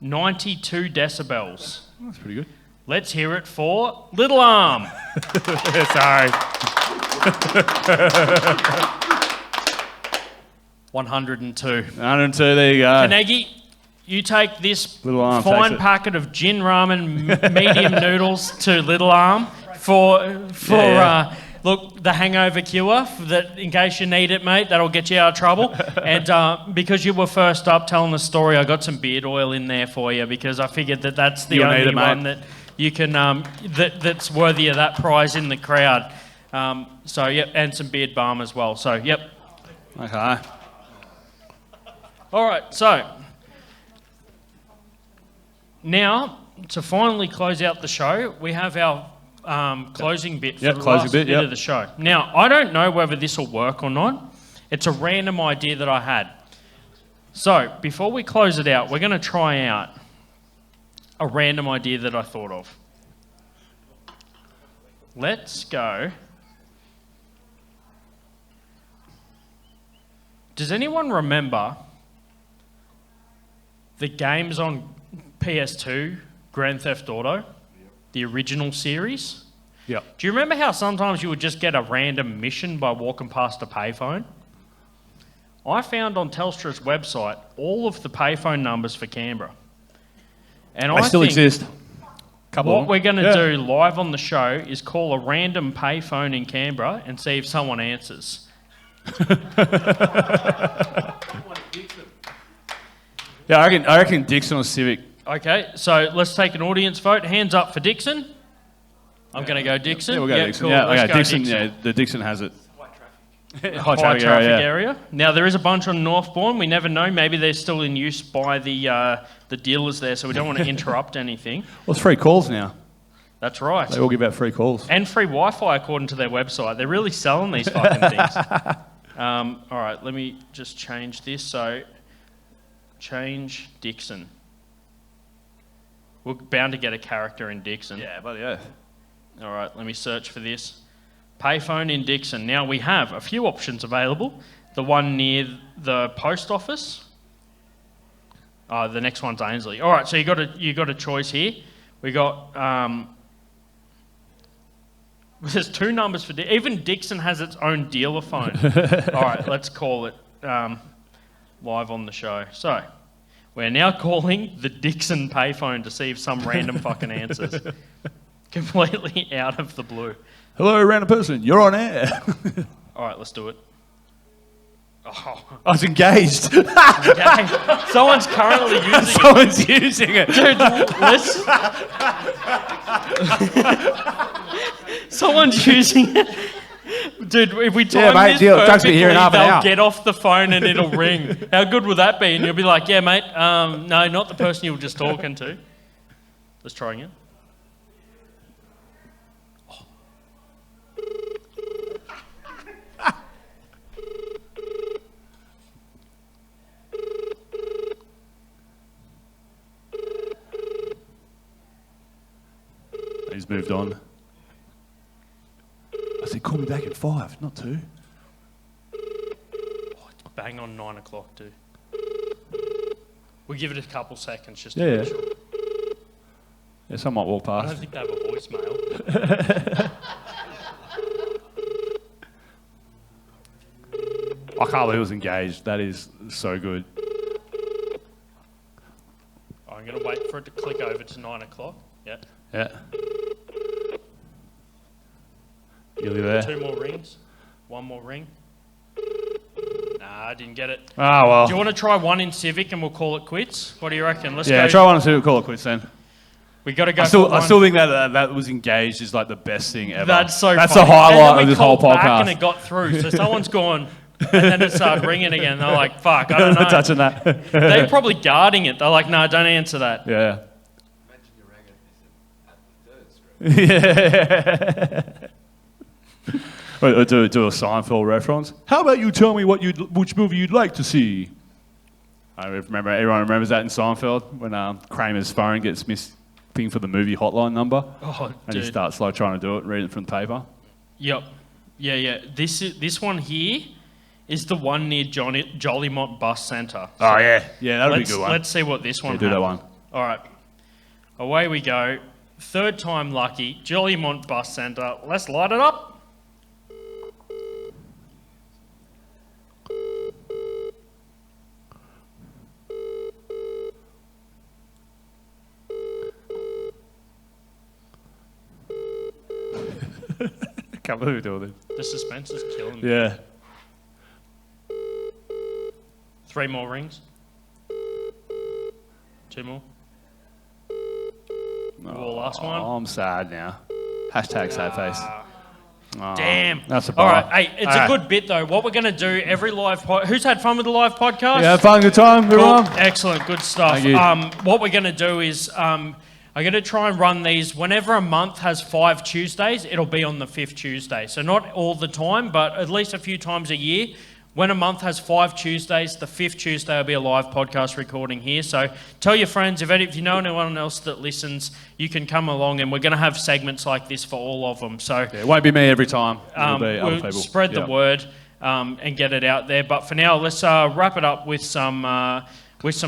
.92 decibels. That's pretty good. Let's hear it for little arm. Sorry. 102. 102, there you go. Kanegi, you take this Little Arm fine takes it. packet of gin ramen medium noodles to Little Arm for look, the hangover cure, that in case you need it, mate, that'll get you out of trouble. And because you were first up telling the story, I got some beard oil in there for you because I figured that that's the You'll need only it, mate. one that you can that's worthy of that prize in the crowd. So yep, and some beard balm as well. So yep. Okay. All right, so now to finally close out the show, we have our closing bit for Yep, the closing last bit, bit yep. of the show. Now, I don't know whether this will work or not. It's a random idea that I had. So, before we close it out, we're going to try out a random idea that I thought of. Let's go. Does anyone remember the games on PS2, Grand Theft Auto, the original series? Yep. Do you remember how sometimes you would just get a random mission by walking past a payphone? I found on Telstra's website all of the payphone numbers for Canberra. And They still think exist. Couple what of them. we're going to Yeah. do live on the show is call a random payphone in Canberra and see if someone answers. Yeah, I reckon Dixon or Civic. Okay, so let's take an audience vote. Hands up for Dixon. I'm going to go Dixon. Yeah, we'll go Yep, Dixon. cool. Yeah, Let's okay, go Dixon. Dixon. Yeah, the Dixon has it. High traffic area. Now there is a bunch on Northbourne. We never know. Maybe they're still in use by the dealers there, so we don't want to interrupt anything. Well, it's free calls now. That's right. They all give out free calls. And free Wi-Fi according to their website. They're really selling these fucking things. All right, let me just change this. So, change Dixon. We're bound to get a character in Dixon. Yeah, bloody yeah. All right, let me search for this. Payphone in Dixon. Now we have a few options available. The one near the post office. The next one's Ainsley. All right, so you got a choice here. We got there's two numbers for even Dixon has its own dealer phone. All right, let's call it live on the show. So we're now calling the Dixon payphone to see if some random fucking answers. Completely out of the blue. Hello, random person. You're on air. All right, let's do it. Oh, I was engaged. okay. Someone's currently using it. Someone's using it. Dude, let's... Someone's using it. Dude, if we time mate, this deal. It takes me perfectly, here in half an they'll hour. get off the phone and it'll ring. How good would that be? And you'll be like, yeah, mate, no, not the person you were just talking to. Let's try again. He's moved on. I said, call me back at 5, not 2. Bang on 9 o'clock, dude. We'll give it a couple seconds just Yeah, to yeah. make sure. Yeah, someone might walk I don't past. think they have a voicemail. I can't believe it was engaged. That is so good. I'm going to wait for it to click over to 9 o'clock. Yeah. Yeah. Nearly there. 2 more rings. 1 more ring. Nah, I didn't get it. Ah, well. Do you want to try one in Civic and we'll call it quits? What do you reckon? Let's Yeah, go. try 1 and 2, call it quits then. We got to go. I for one. still think that was engaged is like the best thing ever. That's so That's funny. the highlight And of then we this whole called back podcast. and it got through. So someone's gone, and then it started ringing again. They're like, fuck, I don't know. Touching that. They're probably guarding it. They're like, no, don't answer that. Yeah. Yeah. do a Seinfeld reference. How about you tell me which movie you'd like to see? I remember everyone remembers that in Seinfeld when Kramer's phone gets missing for the movie hotline number, Oh, and dude. he starts like trying to do it, reading it from the paper. Yep. Yeah. This one here is the one near Jollymont Bus Centre. Oh yeah, that'll be a good one. Let's see what this one. Yeah, do that had. one. All right. Away we go. 3rd time lucky. Jollymont Bus Centre. Let's light it up. Can't believe we're doing The suspense is killing this. me. Yeah. 3 more rings. 2 more. Last one. Oh, I'm sad now. Hashtag sad face. Oh, Damn. That's a All bummer. right. Hey, it's a good bit though. What we're going to do every live who's had fun with the live podcast? Yeah, fun, good time, Cool. everyone. Excellent. Good stuff. Thank you. What we're going to do is I'm going to try and run these whenever a month has 5 Tuesdays, it'll be on the 5th Tuesday. So not all the time, but at least a few times a year. When a month has 5 Tuesdays, the 5th Tuesday will be a live podcast recording here. So tell your friends, if you know anyone else that listens, you can come along, and we're going to have segments like this for all of them. So Yeah, it won't be me every time. It'll be other we'll people. spread the word and get it out there. But for now, let's wrap it up with some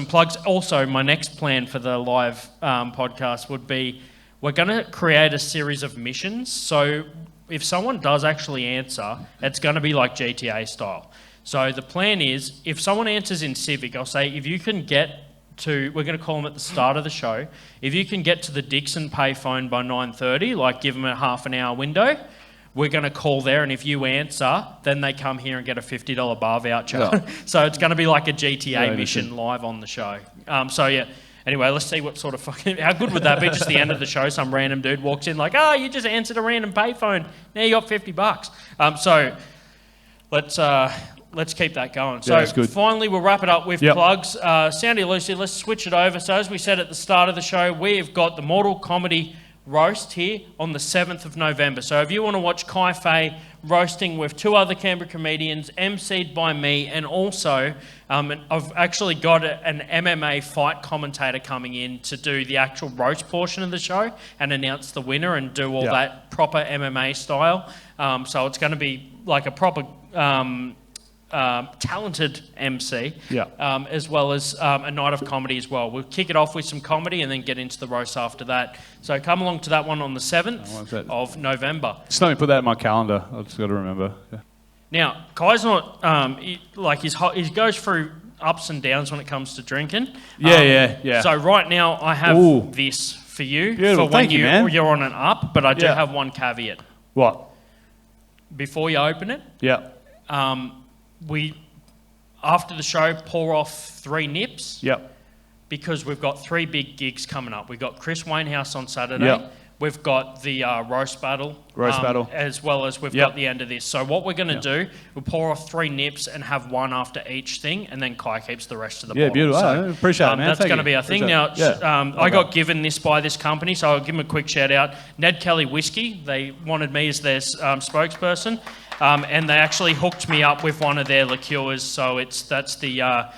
plugs. Also, my next plan for the live podcast would be we're going to create a series of missions. So if someone does actually answer, it's going to be like GTA style. So the plan is, if someone answers in Civic, I'll say, if you can get to, we're going to call them at the start of the show, if you can get to the Dixon payphone by 9:30, like give them a half an hour window, we're going to call there, and if you answer, then they come here and get a $50 bar voucher. Yeah. So it's going to be like a GTA mission live on the show. Anyway, let's see what sort of fucking... How good would that be? Just the end of the show, some random dude walks in like, you just answered a random payphone. Now you got $50. So let's keep that going. So that's good. finally, we'll wrap it up with plugs. Sandy Lucy, let's switch it over. So as we said at the start of the show, we've got the Mortal Comedy Roast here on the 7th of November. So if you want to watch Cy Fahey roasting with 2 other Canberra comedians, emceed by me, and also I've actually got an MMA fight commentator coming in to do the actual roast portion of the show and announce the winner and do all that proper MMA style. So it's going to be like a proper talented MC, as well as a night of comedy as well. We'll kick it off with some comedy and then get into the roast after that. So come along to that one on the 7th of November. Just let me put that in my calendar. I've just got to remember. Yeah. Now, Kai's not, he goes through ups and downs when it comes to drinking. Yeah. So right now I have this for you. Beautiful. For when Thank you, man. you're on an up, but I do have one caveat. What? Before you open it, Yeah. we after the show, pour off 3 nips. Yep. Because we've got 3 big gigs coming up. We've got Chris Wainhouse on Saturday. Yep. We've got the roast battle. Battle. As well as we've Yep. got the end of this. So what we're going to do, we'll pour off 3 nips and have one after each thing, and then Kai keeps the rest of the bottle. Beautiful. So, I appreciate it, man. That's Thank going to you. be our thing. Appreciate Now, it. I got given this by this company, so I'll give them a quick shout out. Ned Kelly Whiskey. They wanted me as their spokesperson, and they actually hooked me up with one of their liqueurs. So that's their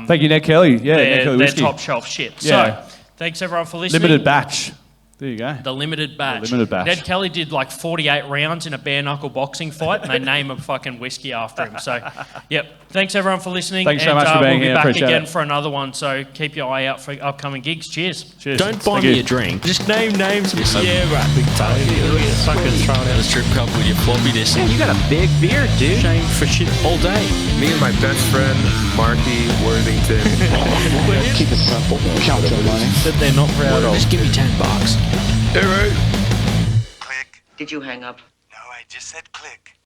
Thank you, Ned Kelly. Yeah, Ned Kelly their whiskey. top shelf shit. Yeah. So thanks everyone for listening. Limited batch. There you go. The limited batch. The limited batch. Ned Kelly did like 48 rounds in a bare knuckle boxing fight, and they name a fucking whiskey after him. So, yep. Thanks everyone for listening. Thanks so much for being we'll here. be back Appreciate again it. for another one. So keep your eye out for upcoming gigs. Cheers. Cheers. Don't buy Thank me you. a drink. Just name names. Yeah, right. Big toe. Look at you fucking throwing out a strip club with your floppy disk. Man, you got a big beard, dude. Shame for shit all day. Me and my best friend, Marky Worthington. Keep it simple. Count your money. That they're not proud of. Just give me $10. Hey, right. Did you hang up? No, I just said click.